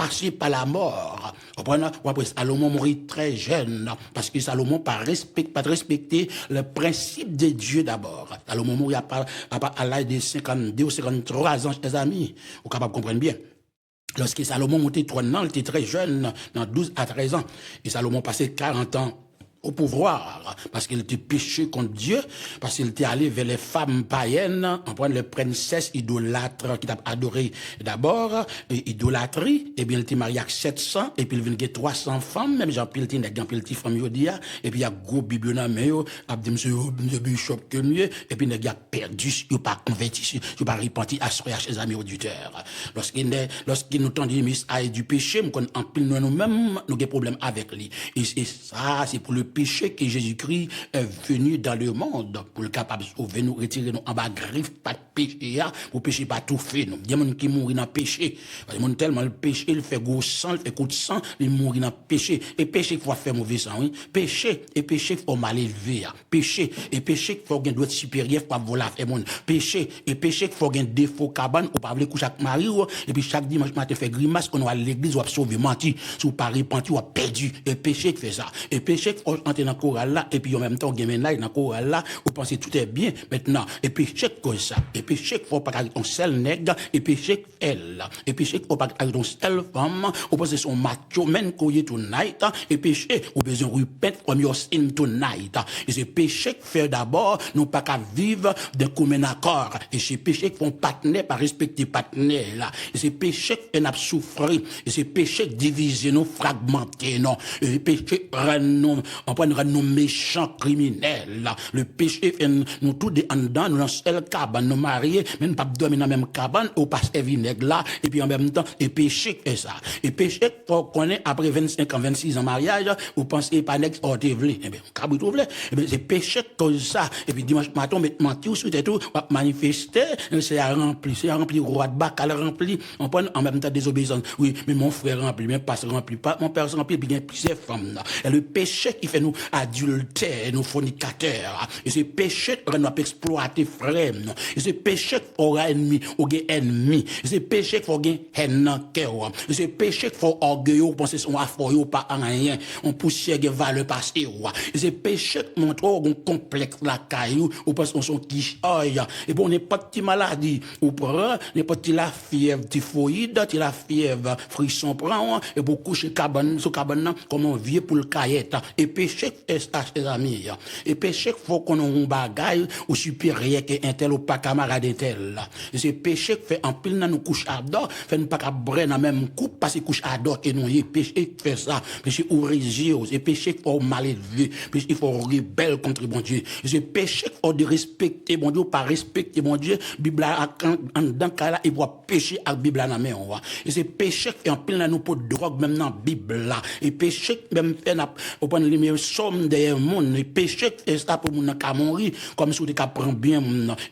passé par la mort. Après, Salomon mourit très jeune, parce que Salomon pas respecté le principe de Dieu d'abord. Salomon mourit à l'âge de 52 ou 53 ans, chers amis. Vous êtes capable de comprendre bien. Lorsque Salomon montait 3 ans, il était très jeune, dans 12 à 13 ans. Et Salomon passait 40 ans au pouvoir, parce qu'il était péché contre Dieu, parce qu'il était allé vers les femmes païennes, en prenant les princesses idolâtres qui t'a adoré d'abord, idolâtrie, et bien il était marié avec 700, et puis il venait 300 femmes, même Jean-Pilti, Jean-Pilti femme yodia, et puis il y a gros biblion mais a dit monsieur bishop que mieux, et puis il a perdu, il pas converti, il pas repenti à ses amis auditeurs. Lorsqu'il nous tend du péché, en pile nous-mêmes, nous avons des problèmes avec lui. Et ça, c'est pour le péché que Jésus-Christ est venu dans le monde pour le capable de sauver nous, retirer nous en bas griffe, pas de péché, pour péché pas tout fait nous. Il y a des gens qui mourent dans le péché. Parce que tellement le péché, il fait gros sang, il fait coup de sang, il mourent dans le péché. Et péché qu'il faut faire mauvais sang, oui. Péché, et péché qu'il faut mal élever. Péché, et péché qu'il faut gagner droit supérieur, il faut voler faire monde. Péché, et péché qu'il faut gagner défaut cabane, ou pas voler coucher avec mari, et puis chaque dimanche matin fait grimace, qu'on va à l'église, ou à sauver menti, si vous pas repenti, ou à perdu. Et péché qui fait ça. Et péché qu'il faut entrer dans le choral là, et puis en même temps, vous avez dans le choral là, vous pensez tout est bien, maintenant, et puis chaque cause ça, et puis chaque fois, pas avec ton seul nègre, et puis chaque elle, et puis chaque fois, pas avec ton seul femme, vous pensez son macho, men koye tonight, et péché, vous besoin repent from your sin tonight, et c'est péché qui fait d'abord, nous pas qu'à vivre d'un commun accord, et c'est péché qui font partenaire, pas respecter partenaire là, et c'est péché qui n'a souffrir, et c'est péché qui divise nous, fragmenter, non, et péché rend nous On peut nous méchants criminels. Le péché fait nous tous des en dedans, nous dans seule cabane, nous mariés, mais nous pas dormir dans la même cabane, ou pas vinaigre là, et puis en même temps, et péché fait ça. Et péché, faut qu'on ait après 25 ans, 26 ans mariage, vous pensez pas nègre, oh, t'es vle, eh bien, cabri tout vle, eh bien, c'est péché comme ça. Et puis dimanche matin, mettre mentir sur tout, manifester, c'est à remplir, roi de bac, à remplir, on prend en même temps désobéissance. Oui, mais mon frère remplit, mais pas remplit pas, mon père remplit, puis il y a plusieurs femmes là. Et le péché qui fait nous adultères, nous fornicateurs, et c'est péché que nous exploiter frère, et c'est péché qu'on aura ennemi, ou ennemi, et c'est péché qu'il faut gagner haine dans cœur, et c'est péché qu'il faut orgueil, ou penser son affaire, ou pas en rien, on poussière que valeur passé, et c'est péché qui montre un complexe la caillou, ou parce qu'on son quiche, et bon, n'est pas de maladie, ou prend, n'est pas de la fièvre typhoïde, la fièvre frisson prend, et beaucoup chez cabane, sur cabane, comme on vient pour le caillette, et péché est ça, ses amis, et péché faut qu'on ait un bagage, ou supérieur qu'un tel, ou pas camarade tel, et c'est péché qui fait en pile dans nous couche à dos, fait nous pas qu'à brûler dans même coupe, parce que couche à dos, et nous, et péché qui fait ça, péché ouvrir les yeux, et péché qu'il faut mal élevé, péché il faut rebelle contre bon Dieu, et c'est péché qu'il faut de respecter bon Dieu, pas respecter bon Dieu, Bible en dans cas là, il voit péché avec Bible dans la main, et c'est péché qui en pile dans nous pour drogue, même dans Bible là, et péché même fait au point de lumière somme des monde, et péché qui fait ça pour mon cas mourir, comme si on prend bien,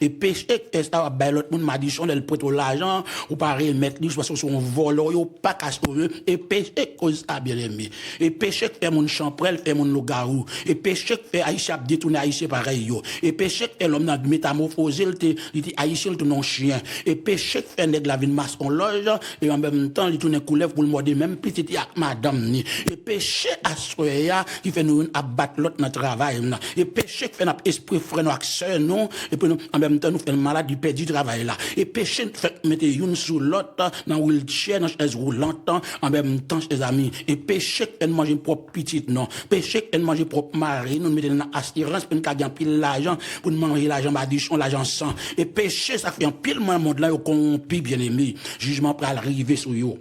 et péché qui fait ça, ben l'autre monde m'a dit, on elle prête l'argent, ou pas remettre lui, soit sur son voleur, ou pas casse et péché cause ça bien aimé, et péché qui fait mon champrel, fait mon loup-garou, et péché qui fait Aïcha détourner Aïcha pareil yo, et péché qui fait l'homme dans métamorphosé, il dit Aïcha le non chien, et péché qui fait nèg la vie de masque en loge, et en même temps il tourne couleuvre pour le morder même petit à madame ni, et péché à soya qui fait nous abattre l'autre dans travail, et péché qui fait notre esprit frère nos sœur non, et puis nous en même temps nous fait malade du perdre du travail là, et péché fait mettre une sous l'autre dans wheelchair dans chaise roulante en même temps les amis, et péché qui manger propre petite non, péché qui manger propre mari nous mettre dans assurance pour nous gagner pile l'argent pour nous manger l'argent badichon l'argent sang, et péché ça fait un pile monde là corrompu bien aimé, jugement pour arriver sur yo.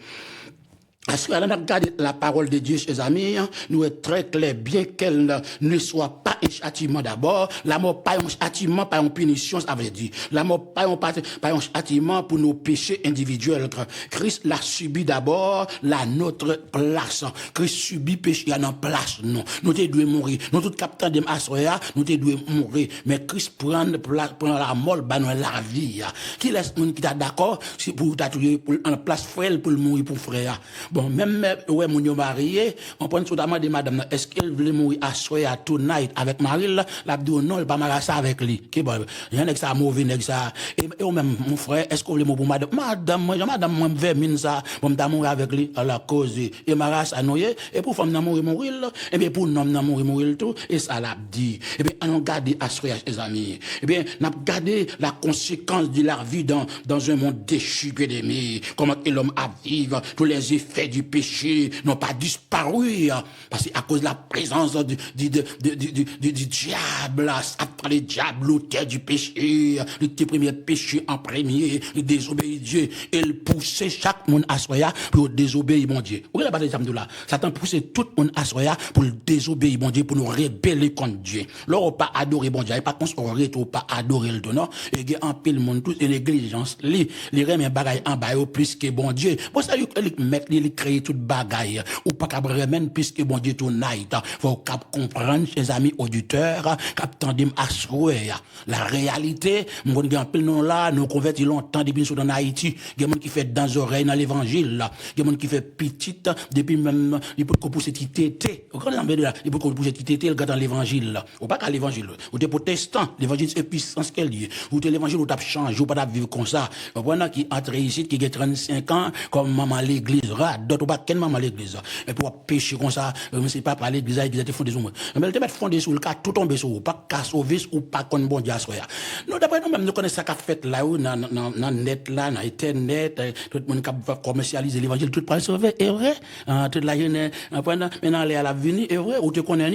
Parce que là, on regarde la parole de Dieu, chers amis, nous est très clair, bien qu'elle ne soit pas un châtiment d'abord, la mort pas un châtiment, pas une punition, ça veut dire. La mort pas un châtiment pour nos péchés individuels. Christ l'a subi d'abord, la notre place. Christ subit péché à notre place, non. Nous devons mourir. Nous tout captain de Assoya, nous devons mourir. Mais Christ prend la mort, la vie. Qui laisse nous qui t'a d'accord, c'est pour t'attirer pour en place frère pour mourir pour frère. Bon, même, ouais, mon yo marié, on prend notamment de madame, est-ce qu'elle voulait mourir à soir, tonight, avec Marie, la dit, non, elle pas marier ça avec lui. Qui bon, il y en a que ça mauvais, nèg ça. Et même, mon frère, est-ce qu'on voulait mourir pour madame, moi, vermine ça, bon, m'ta mourir avec lui, à la cause, et mariage à noyer, et pour femme n'a mourir, et bien, pour homme n'a mourir tout, et ça l'a dit. Et bien, on garde à soir, les amis. Et bien, on a gardé la conséquence de la vie dans un monde déchu, épidémie, comment l'homme a vivre, tous les effets du péché n'ont pas disparu, parce qu'à cause de la présence du diable, après le diable, l'auteur du péché, le premier péché en premier, le désobéir Dieu, et il poussait chaque monde à soya pour désobéir mon Dieu. Vous voyez la bataille de là? Satan poussait tout le monde à soya pour désobéir mon Dieu, pour nous rébeller contre Dieu. Là, pas adorer bon Dieu, pas consoler, pas adorer le don, et il y a un peu le monde, tout, et négligence, les remèdes bagaille en bas, plus que bon Dieu. Pour ça, il mettre créer toute bagaille ou pas qu'à remettre puisque bon Dieu tonight faut qu'à comprendre ses amis auditeurs qu'à tendem à la réalité mon grand pile non là nous convertis longtemps depuis dans Haïti il y a monde qui fait dans oreilles dans l'évangile là il y a monde qui fait petite depuis même il peut pousser tété quand on veut là il peut pousser tété le dans l'évangile là ou pas qu'à l'évangile ou des protestants l'évangile c'est puissance qu'elle dit ou l'évangile ou t'as changé ou pas vivre comme ça voilà qui entre ici qui a 35 ans comme maman l'église d'autres pas quel maman l'église et pour pécher comme ça c'est pas par l'église l'église te fondé sur moi mais elle te mettre fondé sur le cas tout tomber sur pas qu'à sauver ou pas qu'on bon Dieu soya nous d'après nous même nous connaissons ça qu'a fait là où dans net là dans internet tout le monde qui commercialiser l'évangile tout pas sauver est vrai toute la jeune maintenant aller à la venir, et vrai, ou te connais,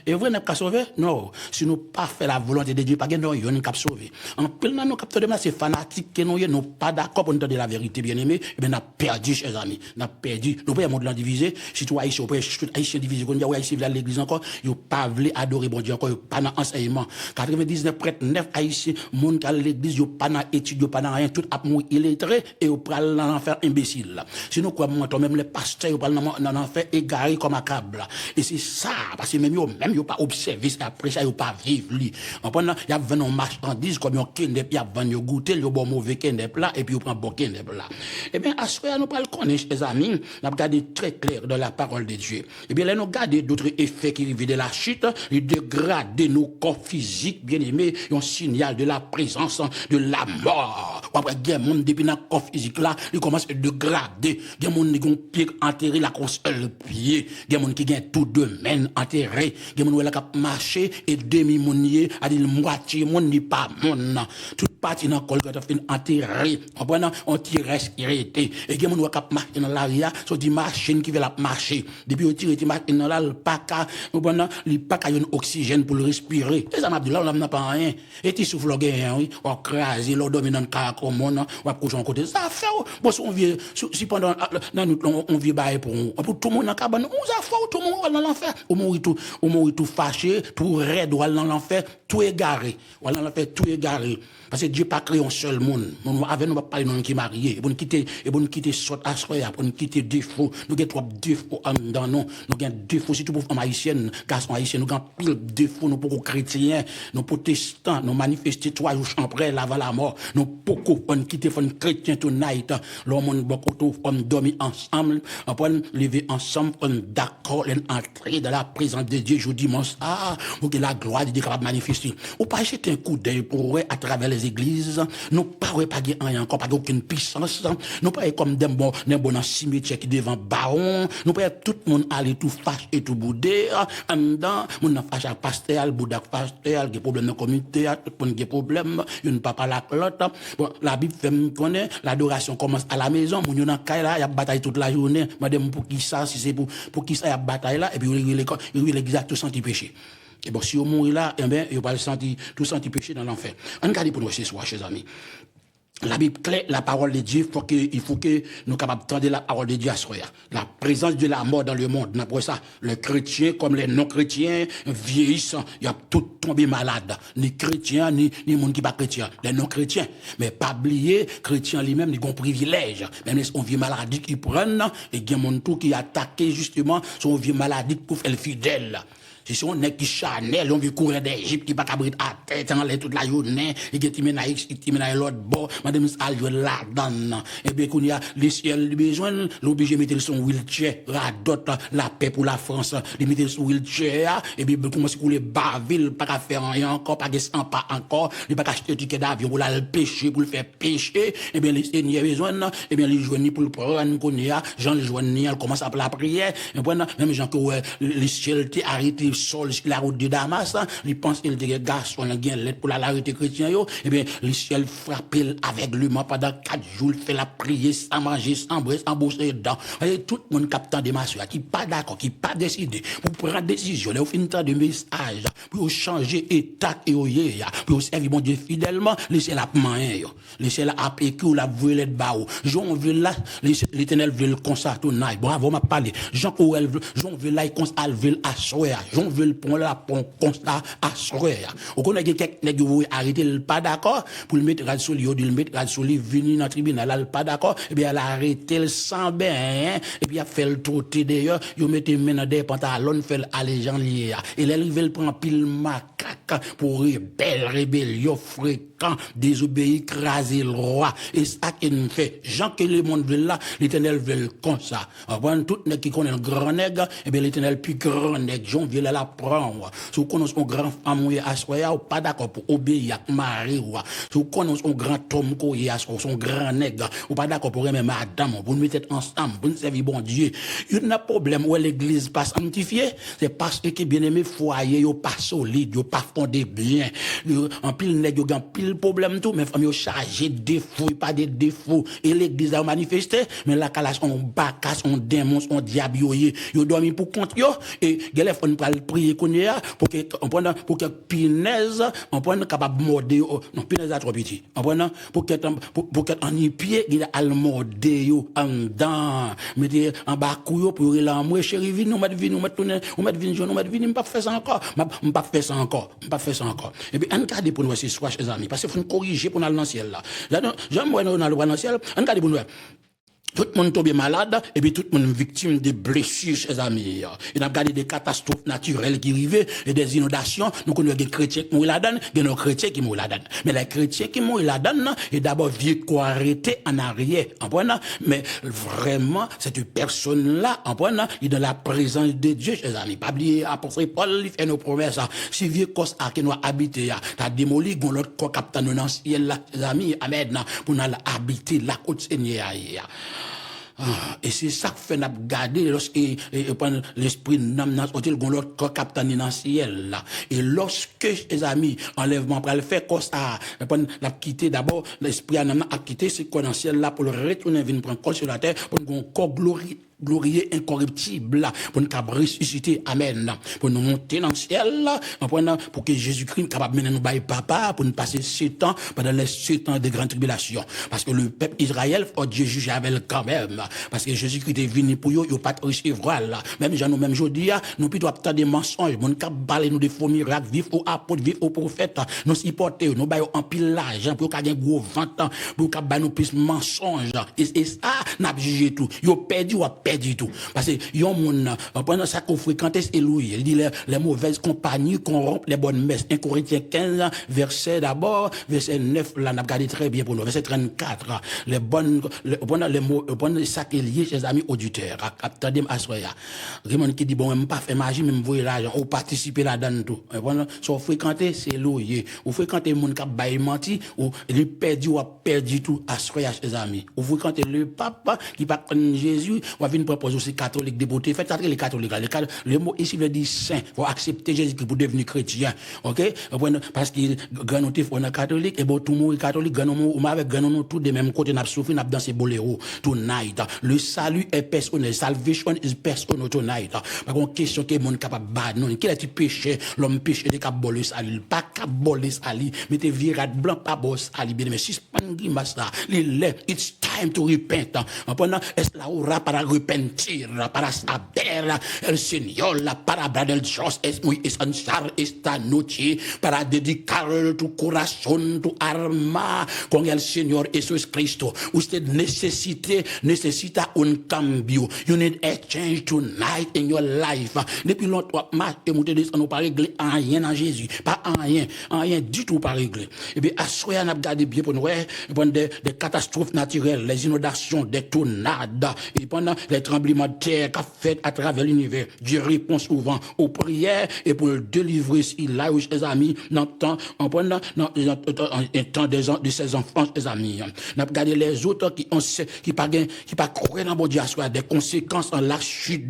et vrai, n'a pas sauvé? Non. Si nous pas fait la volonté de Dieu, pas que nous, nous pas sauvé. En plus, nous, capteurs de masse, c'est fanatique que nous pas d'accord pour entendre la vérité, bien aimé, et bien, nous perdu, chers amis. Nous perdu. Nous pas monde divisé. Si tu haïtien, ou pas haïtien divisé, qu'on dit, ouais, haïtien, l'église encore, ils pas voulu adorer bon Dieu encore, pas dans enseignement. 99 prêtres, 9 haïtiens, monde qui à l'église, ils pas dans étude, ils pas dans rien, tout a mou illettré, et ils prennent dans l'enfer imbécile. Sinon, quoi, moi, même les pasteurs, ils prennent dans l'enfer égaré comme un câble. Et c'est ça, parce que même ils pas observé, après ça, ils pas vivre, lui. En pendant, il y a 20 marchandises, comme ils kidnap, il y a 20 goûter, ils bon mauvais kidnap là, et puis ils prennent bon kidnap là. Eh bien, à ce moment nous pas le connaître, les amis, nous regardé très clair dans la parole de Dieu. Eh bien, là, nous regardons d'autres effets qui arrivent de la chute, ils dégradent nos corps physiques, bien aimés, un signal de la présence de la mort. Après, il y a des gens depuis dans le corps physique là, ils commencent à dégrader. Il y a des gens qui ont pied enterré la console le pied. Il y a des gens qui ont tout deux mains enterrées. Il y a des gens qui ont marché et demi-mounier, à dire moitié monde n'est pas monde. Toute partie dans le col qui a fait enterré. On tire irrité. Et il y a des gens qui ont marché dans l'arrière, sur des machines qui veulent marcher. Depuis on tire des machines dans là, le paca, il pas qu'à un oxygène pour le respirer. Et ça m'a dit là, on n'a pas rien. Et tu souffles le gain, oui, on crase, l'eau domine dans le comme on va coucher en côté. Ça fait, bon, si on vient, si pendant, on vient bailler pour tout le monde dans la cabane, on a fait, tout le monde va dans l'enfer. On mourit tout fâché, tout raide, on va dans l'enfer, tout égaré. On va dans l'enfer, tout égaré. Parce que Dieu n'a pas créé un seul monde. Avec nous, on va parler de nous qui mariés. Et pour nous quitter sorte à soi, pour nous quitter défaut. Nous avons trois défauts dans nous. Nous avons défauts, surtout pour les haïtiennes, garçons haïtiens. Nous avons pile défauts, nous pour chrétiens, nous protestants, nous manifester 3 jours après, avant la mort. Nous beaucoup, on quitter les chrétiens tonight. L'homme, on dormir ensemble, on lever ensemble, on d'accord, on entrer dans la présence de Dieu. Je dis, pour que la gloire de Dieu capable de manifester. Ou pas jeter un coup d'œil pour à travers les églises, nous pas rien encore, pas aucune puissance, nous pas comme des bons dans cimetière qui devant baron, nous pas tout le monde aller tout fâche et tout boudé, en dedans, mon fâche à pasteur, boudak pasteur, des problèmes de communauté, tout le monde des problèmes, une papa la clotte. Bon, la Bible fait me connaît, l'adoration commence à la maison, mon yon en là, y a bataille toute la journée, madame pour qui ça, si c'est pour qui ça y a bataille là, et puis il l'église tout senti péché. Et bon, si on mourit là, eh bien, il va pas tout senti péché dans l'enfer. On regarde pour nous ce soir, chers amis. La Bible claire, la parole de Dieu, il faut que nous soyons capables d'entendre la parole de Dieu à soi. La présence de la mort dans le monde. Après ça, les chrétiens comme les non-chrétiens vieillissent, il y a tout tombé malade. Ni chrétiens, ni monde qui pas chrétien. Les non-chrétiens. Mais pas oublier, chrétiens lui-même, ils ont un privilège. Même si on vit maladie qu'ils prennent, et il y a monde tout qui attaque justement son vieux maladie pour faire le fidèle. Si on est qui Chanel, on veut courir d'Égypte, qui pas qu'à briller à tête, en l'air toute la journée, et qui t'imène l'autre bord, madame Aljo là-dedans. Et bien, qu'on y a, les ciels, besoin, l'obligé de mettre son wheelchair, radote, la paix pour la France, de mettre son wheelchair, et bien, commence à couler baville, pas qu'à faire rien encore, pas qu'à pas encore, il pas qu'à acheter un ticket d'avion pour le pêcher, pour le faire pêcher, et bien, les seigneurs besoin, et bien, les joigner pour le prendre, qu'on y a, Jean le joignent, elle commence à la prière, et bien, même Jean que, les ciels t'es arrêté, sol sur la route de Damas, il pense qu'il était garçon, il a l'aide pour la larité chrétien, et bien, le ciel frappe aveuglement pendant 4 jours, il fait la prière sans manger, sans boire, sans bosser dedans. Et tout le monde captant des masses, qui pas d'accord, qui pas décidé, pour prendre décision, il fait une tas de messages, pour changer état et oyer, pour servir mon Dieu fidèlement, le ciel a main, le ciel a pécu, la voulait de bao. Jean veut là, l'éternel veut le consacrer tout night. Bravo, m'a parlé. Jean veut là, il consacre, veut assurer. Jean veut le pont là, pour constat assurer. Au connaît quelqu'un qui veut arrêter, le pas d'accord, pour le mettre à sur lui, le mettre à sur lui, venir dans le tribunal, le pas d'accord, et bien, elle a arrêté le sang bien, et puis, elle a fait le trotté d'ailleurs, il met maintenant des pantalons, fait l'allégeance lié. Et là, il veut prendre pile macaque pour rébellion fréquent, désobéir, craser le roi. Et ça qu'il nous fait. Jean que le monde veut là, l'éternel veut comme ça. Avant tout nèg qui connaît un grand nègre, et bien l'éternel plus grand nègre, Jean veut la prendre. Si vous connaissez un grand femme à soya, ou pas d'accord pour obéir à Marie, si vous connaissez un grand homme qui est son grand nègre, ou pas d'accord pour aimer madame, vous nous mettez ensemble, vous nous servir bon Dieu. Il y a un problème où l'église passe sanctifiée, c'est parce que bien aimé foyer, yo pas solide, yo pas fondé bien. En pile nègre, yo gan pile pile problème tout, mais famille chargé de défauts, pas de défauts. Et l'église a manifesté, mais la calage, on bacasse, on démon, on diable, yo dormi pour compte yo, et les faut pas le prier qu'on y a, pour que pinaise, on prenne capable morder, non, pinaise a trop petit. On prenne, pour que en y pied, il a al morder yo, en dedans, mettez en bas couille, pour y la moi, chérie, vini, on met tourner, on met vini, pas faire ça encore, pas faire ça encore. Et puis, on garde pour nous, c'est soit, chers amis, parce qu'il faut nous corriger pour nous aller dans le ciel, là. J'aime voir nous dans le ciel, on garde pour nous. Tout le monde tombe malade, et puis tout le monde victime de blessures, chers amis. Il a regardé des catastrophes naturelles qui arrivaient, et des inondations. Nous connaissons des chrétiens qui mourent là-dedans, des non-chrétiens qui mourent là-dedans. Mais les chrétiens qui mourent là-dedans, et d'abord, vieux quoi arrêter en arrière, mais vraiment, cette personne-là, il est dans la présence de Dieu, chers amis. Pas oublier, apôtre Paul, il fait nos promesses, si vieux cos a qui nous habité, t'as démoli, gon l'autre quoi captain dans le ciel, là, chers amis, amen, pour nous habiter la côte Seigneur. Et c'est ça que fait n'a garder lorsque l'esprit n'a sorti gon l'autre captain dans le ciel là. Et lorsque les amis enlèvement pour le faire comme ça, l'a quitter d'abord l'esprit n'a quitté ce corps dans le ciel là pour le retourner venir prendre corps sur la terre pour gon corps glorieux incorruptible pour nous ressusciter, amen, pour nous monter dans le ciel pour que Jésus-Christ capable mener nous bailler papa pour nous passer 7 ans pendant les 7 ans de grande tribulation, parce que le peuple Israël faut Dieu juger avec quand même, parce que Jésus-Christ est venu pour eux, ils pas recevoir là, même gens nous même aujourd'hui nous plutôt attendre des mensonges, mon cap parler nous des faux miracles, vivre aux apôtres, vivre aux prophètes, nous supporter, nous bailler en pile l'argent pour qu'il y ait un gros vent, pour qu'il y ait nous plus mensonges, et ça n'a jugé tout, ils perdu tout. Parce que, yon moun, pendant ça qu'on fréquente, c'est Louis. Il dit les mauvaises compagnies corrompent les bonnes messes. 1 Corinthiens 15, verset 9, là, on a regardé très bien pour nous. Verset 34, les bonnes sacs liés, chers amis auditeurs. Attendez, m'assoya. Raymond qui dit, bon, même pas fait magie, même voyer l'argent, ou participer là-dedans tout. So, fréquenter, c'est Louis. Ou fréquenter moun qui baille menti, ou il perdu tout, assoya, chers amis. Ou fréquenter le pape, qui pas Jésus, ou une propose aussi catholique dévoté. Faites entrer les catholiques. Le mot ici veut dire saint. Faut accepter Jésus-Christ pour devenir chrétien. Ok? Parce que grand notif on est catholique, et bon, tout le monde est catholique, grand nous avec grand nous tout de même côté, n'a souffert, n'a dansé boléro tonight. Le salut est personnel. Salvation is personal tonight. Par contre, question que monde capable bad, non. Quel est le péché? L'homme péché de cap boler salut. Pas cap boler salut. Mettez virate blanc, pas boss salut. Bien, mais suspend grimace là. It's time to repent. Est la aura para repentir, para saber el Señor, para hablar del Dios es muy esencial esta noche, para dedicar tu corazón, tu alma con el Señor Jesucristo. Usted necesita un cambio. You need a change tonight in your life. Depuis longtemps, et nous te disons, pas régler rien en Jésus, pas rien du tout pas régler. Et bien, à soi, on a regardé bien pour nous, des catastrophes naturelles, les inondations, des tornades, et pendant les tremblements de terre qu'a fait à travers l'univers. Dieu répond souvent aux prières et pour le délivrer il là où ses amis n'entendent en pendant temps de ses enfants, ses amis. On a regardé les autres qui pas croire dans bon Dieu à des conséquences en la chute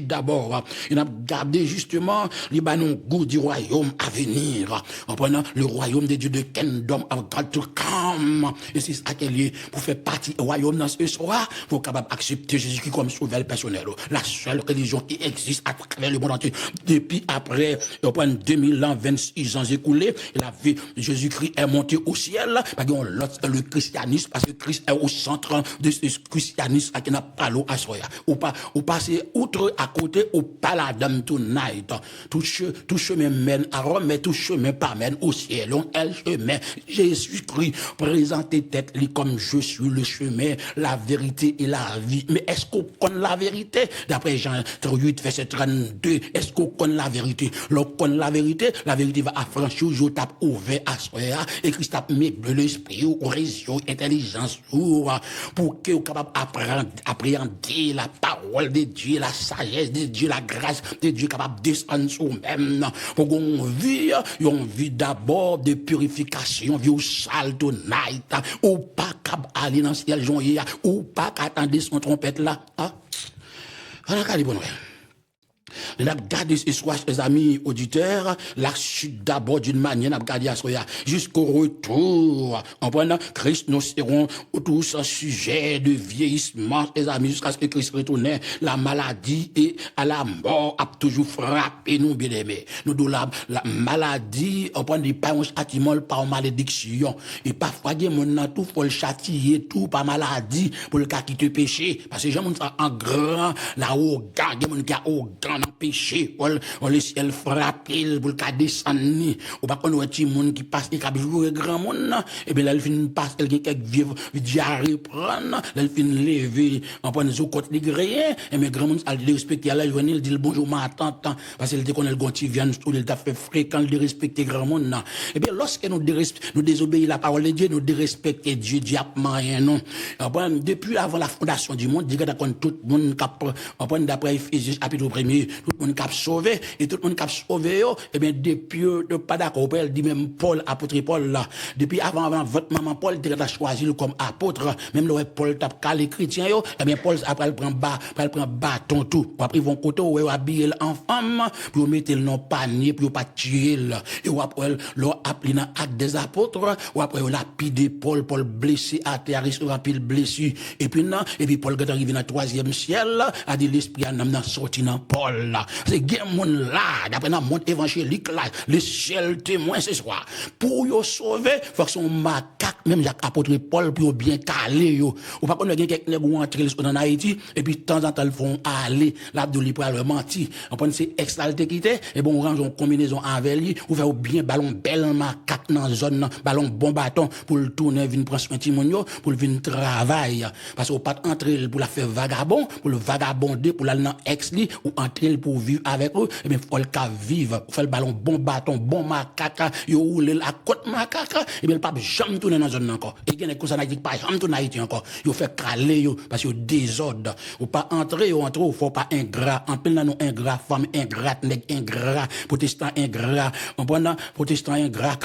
d'abord. On a regardé justement les banons goût du royaume à venir. En prenant le royaume de Dieu, de kingdom of God to come. Et c'est ça qu'il est pour faire partie du royaume dans ce soir, pour capable accepter Jésus-Christ comme sauveur personnel. La seule religion qui existe à travers le monde entier. Depuis après, 2000 ans, 26 ans écoulés, la vie de Jésus-Christ est monté au ciel, parce que le christianisme, parce que Christ est au centre de ce christianisme, qui n'a pas l'eau à soi. Ou passer outre à côté au paladin tonight. Tout chemin mène à Rome, mais tout chemin pas mène au ciel. On est le chemin. Jésus-Christ présenté tête comme je suis le chemin, la vérité et la vie. Mais est-ce qu'on connaît la vérité? D'après Jean 8, verset 32, est-ce qu'on connaît la vérité? Lorsqu'on connaît la vérité va affranchir, je tape ouvert à soi, et Christ tape mis de l'esprit, ou réseau, intelligence, pour que vous capable appréhender la parole de Dieu, la sagesse de Dieu, la grâce de Dieu capable de descendre sur nous-mêmes, pour qu'on vit d'abord de purification, vie au sale tonight, ou pas capable aller dans le ciel, ou pas qu'attendre son trompette là, on a qu'à dire bon. n'a gardé ce soir, les amis auditeurs, la chute d'abord d'une manière, n'a gardé à soya, jusqu'au retour. En prenant Christ, nous serons tous un sujet de vieillissement, les amis, jusqu'à ce que Christ retourne. La maladie et à la mort a toujours frappé nous, bien aimés. Nous, la maladie, on prend des pas un châtiment, pas une malédiction. Et parfois, il y a mon tout, faut le châtier, tout, pas maladie, pour le cas qui te péché. Parce que j'ai mon en grand, là, au gars, il y a mon qui a au grand péché, on le ciel frappé, pour le cas descendre. Ou pas qu'on a un petit monde qui passe, qui a joué grand monde, et bien là, il finit passe, quelqu'un qui vient diarrhée prendre, là, il finit lever, on prend des côté des grillés, et bien grand monde, il respecte, il dit bonjour, m'attend, parce qu'il dit qu'on est le gonti, vient, il t'a fait fréquent de respecter grand monde, et bien lorsque nous désobéissons la parole de Dieu, nous dérespectons Dieu, diable, rien, non. Depuis avant la fondation du monde, dit que tout le monde cap, d'après Éphésiens chapitre 1er, tout le monde cap sauvé, et tout le monde cap sauvé, et bien depuis, pas d'accord, elle dit même Paul, apôtre Paul, là, depuis avant votre maman Paul, il a choisi comme apôtre, même le Paul t'a calé chrétien, et bien Paul, après, il prend bâton tout, après, ils vont côté, ou habiller l'enfant, pour mettre le nom panier, pour pas tuer, et après, leur appelé dans acte des apôtres, ou après, on a lapidé Paul blessé à terre, il sera pile blessé, et puis non, et puis Paul, quand arrivé dans le troisième ciel, a dit l'esprit en âme sorti dans Paul, là. C'est bien mon là, d'après dans le monde évangélique, là, le ciel témoin ce soir. Pour yo sauver, faut que son macaque, même Jacques apôtre Paul, pour bien caler, yo. Ou pas qu'on a quelqu'un qui est entré dans Haïti, et puis de temps en temps, ils font aller, l'abdouli pour le mentir. On prend ces exaltés qui étaient, et bon, on range en combinaison avec lui, ou faire bien ballon bel macaque dans la zone, ballon bon bâton, pour le tourner, venir prendre soin de Timonio, pour le venir travailler. Parce qu'on pas entrer pour la faire vagabond, pour le vagabonder, pour l'aller dans ex-li, ou entrer pour vivre avec eux, et bien, faut le cas vivre, faire le ballon bon bâton, bon macaque, yo roule la côte macaque, et bien, le pape jamais tourner dans la zone encore. Et bien, les causes n'haïti, pas jamais tourner Haïti encore. Yo fait caler, yo, parce que yo désordre. Ou pas entrer, yo entre, faut pas ingrat. En plein, nous ingrat, femme ingrat, nèg ingrat, protestant ingrat, on prend protestant ingrat.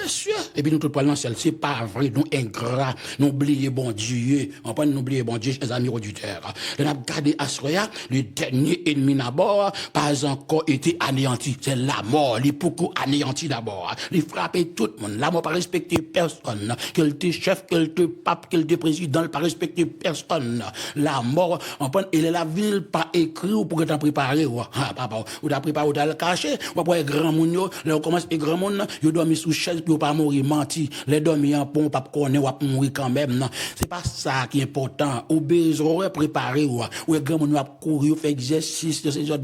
Monsieur. Et puis nous tout parlons celle, c'est pas vrai, nous ingrats, nous oublions bon Dieu, on peut nous oublier bon Dieu, les amis auditeurs. On a gardé Assoya, le dernier ennemi d'abord, pas encore été anéanti. C'est la mort, les beaucoup anéanti d'abord. Les frapper tout le monde. La mort pas respecter personne. Qu'elle te chef, qu'elle te pape, qu'elle te président, pas respecter personne. La mort, on peut, il est la ville pas écrit ou pour t'en préparer, ah, papa, ou t'as préparé ou t'as le caché, ou après grand monde, là, on commence et grand monde, il doit mettre sous chaise, puis pas mourir menti, les dormir en pont, pas connaître ou mourir quand même, non. C'est pas ça qui est important. Ou besoin préparer ou grand monde a courir, faire exercice, tout le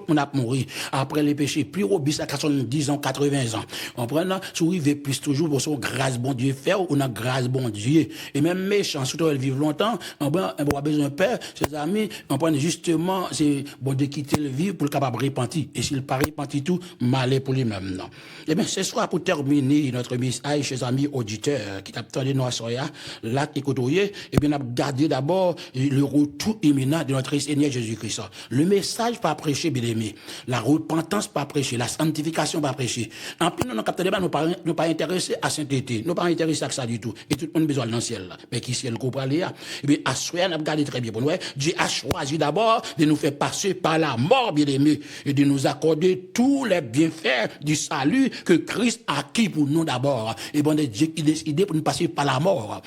monde a mourir après les péchés. Plus au bis à 70 ans, 80 ans. On prend souriver plus toujours pour son grâce bon Dieu faire ou na grâce bon Dieu. Et même méchant, surtout elle vivent longtemps, on a besoin de père, ses amis, on prend justement, c'est bon de quitter le vivre pour le capable de repentir. Et s'il pas repentir tout, malheur pour lui-même, non. Et bien, ce soir, pour terminer notre message, chers amis auditeurs, qui t'attendent dans la soirée, là, qui côtoyent, et bien, on a gardé d'abord le retour imminent de notre Seigneur Jésus-Christ. Le message pas prêché, bien aimé. La repentance pas prêché. La sanctification pas prêché. En plus, nous, nous pas intéressés à sainteté. Nous pas intéressés à ça du tout. Et tout le monde besoin dans le ciel, là. Mais qui ciel comprend là? Et bien, à soir, on a gardé très bien pour nous. Dieu a choisi d'abord de nous faire passer par la mort, bien aimé, et de nous accorder tous les bienfaits du salut que Christ a acquis pour nous d'abord. Et bon, Dieu qui décidé pour nous passer par la mort.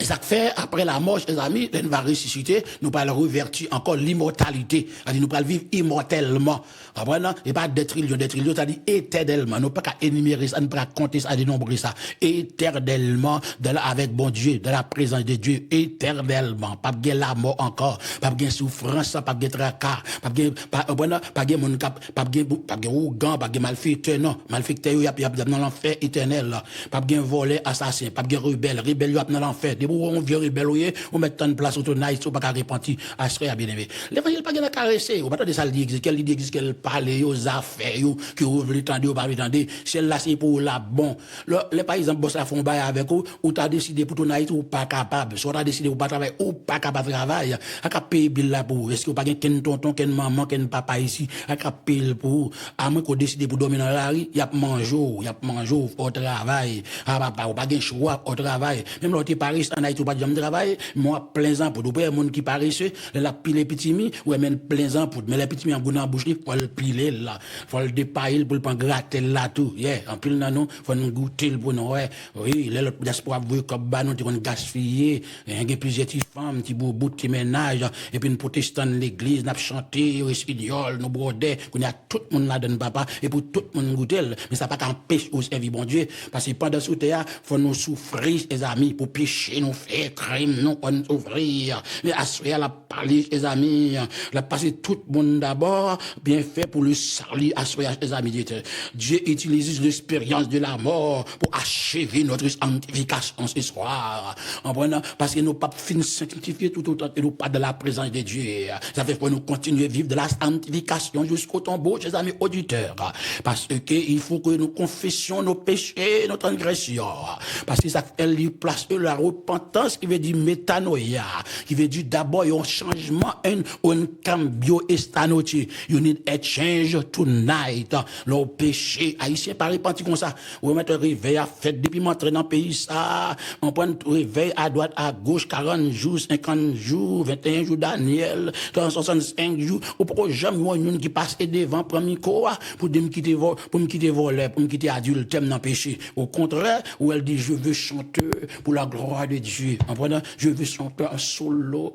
Et ça fait, après la mort, les amis, nous va ressusciter, nous allons revertir encore l'immortalité. C'est-à-dire, nous allons vivre immortellement. Et pas des trillions, c'est-à-dire éternellement. Nous pas qu'à énumérer ça, nous pas qu'à compter ça, à dénombrer ça. Éternellement, avec bon Dieu, de la présence de Dieu, éternellement. Pas de la mort encore, pas de souffrance, pas de tracas, pas de mon cap, pas de ougan, pas de malfaiteur, non. Malfaiteur, il y a dans l'enfer éternel, pas de voler, assassin, pas de rebelle, il y a dans l'enfer. On vient rebelle, on met tant de place autour de Naïs, on pas qu'à repentir, à ce bien aimé. L'évangile pas qu'à caresser, on pas de ça le dire, qu'elle dit qu'elle parle, aux affaires, qui ouvrent le temps, ou pas le temps, celle-là c'est pour la bon. Les paysans bossent à fond bail avec vous, ou t'as décidé pour ton Naïs, ou pas capable, soit t'as décidé ou pas travailler, ou pas capable de travailler, à qu'à payer bill là pour, est-ce que pas qu'un tonton, qu'un maman, qu'un papa ici, à qu'à payer pour, à moins qu'on décide pour dormir dans la rue, y a manger au travail, à papa, ou pas qu'un choix au travail, même l'autre Paris, en Haïti, pas de jamais travail, moi, plein ans pour nous, un monde qui paresseux, la pile petit mi, ou même plein ans pour, mais les petits mi en goût en bouche, faut le piler là, faut le dépailler pour le pas gratter là tout, en pile nan nous, faut nous goûter pour nous, oui, les autres diaspora, vous, comme bah, nous, on gaspillé, il y a plusieurs petites femmes, petits bout qui ménage, et puis nous protestants l'église, nous chanté, nous nous brodé, qu'on a tout le monde là-dedans, papa, et pour tout le monde goûter, mais ça pas qu'empêche au servir bon Dieu, parce que pendant ce temps, faut nous souffrir, les amis, pour pécher, nous faire crime, nous, on souffrir, mais assurer la parler, les amis, la passer tout le monde d'abord, bien fait pour le salut, assurer les amis. Dieu utilise l'expérience de la mort pour achever notre sanctification ce soir. Parce que nous pas fin sanctifier tout autant que nous pas de la présence de Dieu. Ça fait pour nous continuer à vivre de la sanctification jusqu'au tombeau, chers amis auditeurs. Parce que il faut que nous confessions nos péchés, nos transgressions. Parce que ça fait lui place la repentance qui veut dire métanoïa, qui veut dire d'abord un changement, un cambio estanoti. You need a change tonight. Le péché haïtien pas repenti comme ça. Ou mettre réveil à fête depuis m'entrer dans le pays ça. On prend réveil à droite, à gauche, 40 jours, 50 jours, 21 jours Daniel, 365 jours. Ou pourquoi jamais une qui passe devant premier quoi pour me quitter voler, pour me quitter adulte dans le péché. Au contraire, où elle dit je veux chanter pour la gloire de Dieu. En prenant, je veux chanter un solo.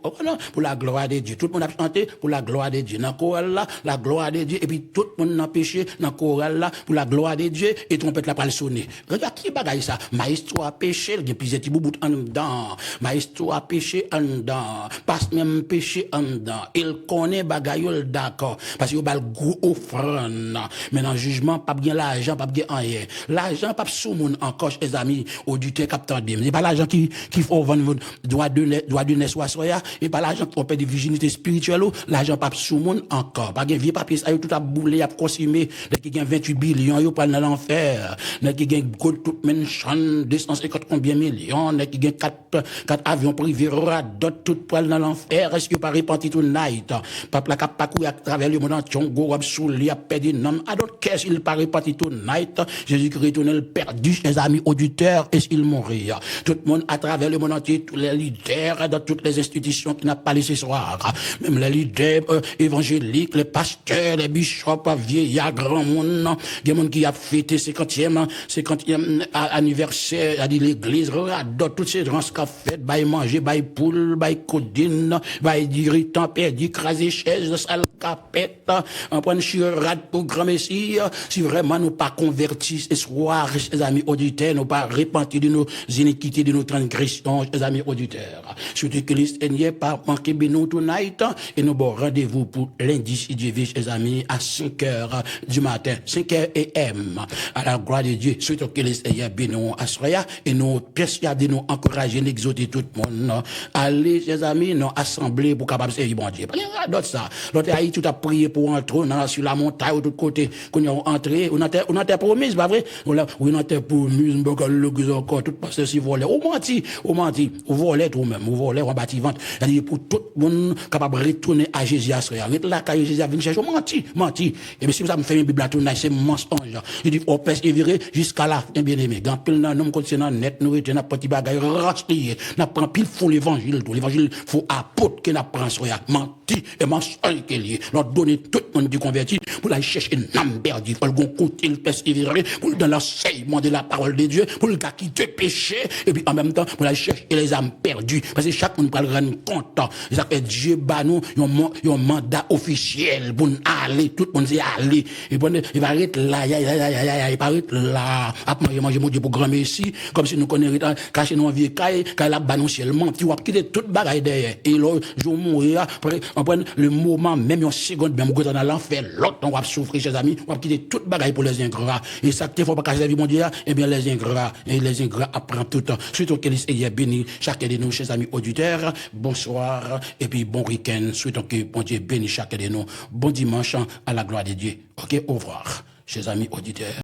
Pour la gloire de Dieu. Tout le monde a chanté pour la gloire de Dieu. Dans le choral là, la gloire de Dieu. Et puis tout le monde a péché dans le choral là pour la gloire de Dieu. Et trompette là pas le sonner. Regarde qui bagaille ça. Maestro a péché, il y a plusieurs petits bouts en dedans. Maestro a péché en dedans. Passe même péché en dedans. Il connaît bagaille d'accord. Parce qu'il y a le gros offrande. Mais dans le jugement, pas bien l'argent, pas bien rien. L'argent, pas sous mon encore, les amis, auditeurs, capteurs de c'est pas l'argent qui faut vendre droit de naissance soya, et pas l'argent qui fait de virginité spirituelle, l'argent pas sous monde encore. Pas de vieux papier, ça, tout a boulé, a consumé, qui gagne 28 billions, yo pas dans l'enfer, qui gagne gold tout mansion, 250 combien millions, qui gagne 4 avions privés, radot, tout poil dans l'enfer, est-ce que pas repenti tonight? Papa la cap pas courir à travers le monde entier, go, souli, a perdu nom, I don't care s'il pas repenti tonight, Jésus-Christ retourne perdu, les amis auditeurs, et s'il mourir. Tout le monde à travers le monde entier, tous les leaders dans toutes les institutions qui n'a pas laissé soir. Même les leaders évangéliques, les pasteurs, les bishops, vieillards, grand monde, des gens qui a fêté 50e anniversaire, a dit l'église, dans toutes ces gens qui a fait, bail manger, bail poule, bail codine, bail diritant, perdu, crasé chaise, sale capette, en point de chirade pour grand messie, si vraiment nous pas convertis ce soir, les amis auditeurs, nous pas repentis de nos iniquités, de nos transgressions, les amis auditeurs. Surtout que les Seigneur pas manquer de nous tonight, et nous bon rendez-vous pour lundi, les amis, à 5 heures du matin, 5 heures AM, à la gloire de Dieu. Surtout que les Seigneur bénissent à soya, et nous persuader, nous encourager, nous exhorter tout le monde. Allez, les amis, nous assembler pour capable servir bon Dieu. D'autres ça. L'autre Haïti, tout a prié pour entrer, sur la montagne, de l'autre côté, qu'on a entré, on a promis, c'est pas vrai? On a promis, encore, tout passé si volé. Ou menti, ou volé tout-même, ou volé, ou bâtiment. C'est-à-dire, pour tout le monde capable de retourner à Jésus à ce là, quand Jésus a venu chercher, menti. Et bien, si ça me fait une Bible à tout, c'est mensonge. Il dit, on persévérer jusqu'à la fin, bien aimé. Quand pile dans nous, continue net, nous, n'a pas petit bagage, racheté, n'a pas pile faux l'évangile, tout. L'évangile, faut apôtre que n'a pas soya. Menti, et mensonge qu'il y a. Leur donner tout le monde qui convertit, pour aller chercher une âme perdue, pour le côté, il persévérer, pour dans l'enseignement de la parole de Dieu, pour le gars qui te péché, et puis en même temps, pour aller chercher les âmes perdues. Parce que chaque monde peut le rendre compte. Et ça fait Dieu, bah, nous, un mandat officiel pour aller, tout le monde dit aller. Et bon, il va arrêter là, il va arrêter là. Après, manger mon Dieu pour grand messie, comme si nous connaissions, cacher nos vieux cailles, quand il a bah, non, seulement, tu vas quitter toute bagaille derrière. Et là, je vais mourir, après, on prend le moment, même une seconde, même quand on a l'enfer, l'autre, on va souffrir, chers amis, on va quitter toute bagaille pour les ingrats. Et ça, il faut pas cacher la vie, mon Dieu, eh bien, les ingrats apprennent tout le temps. Surtout que les béni chacun de nous, chers amis auditeurs. Bonsoir, et puis bon week-end. Souhaitons que bon Dieu bénisse chacun de nous. Bon dimanche à la gloire de Dieu. Ok, au revoir, chers amis auditeurs.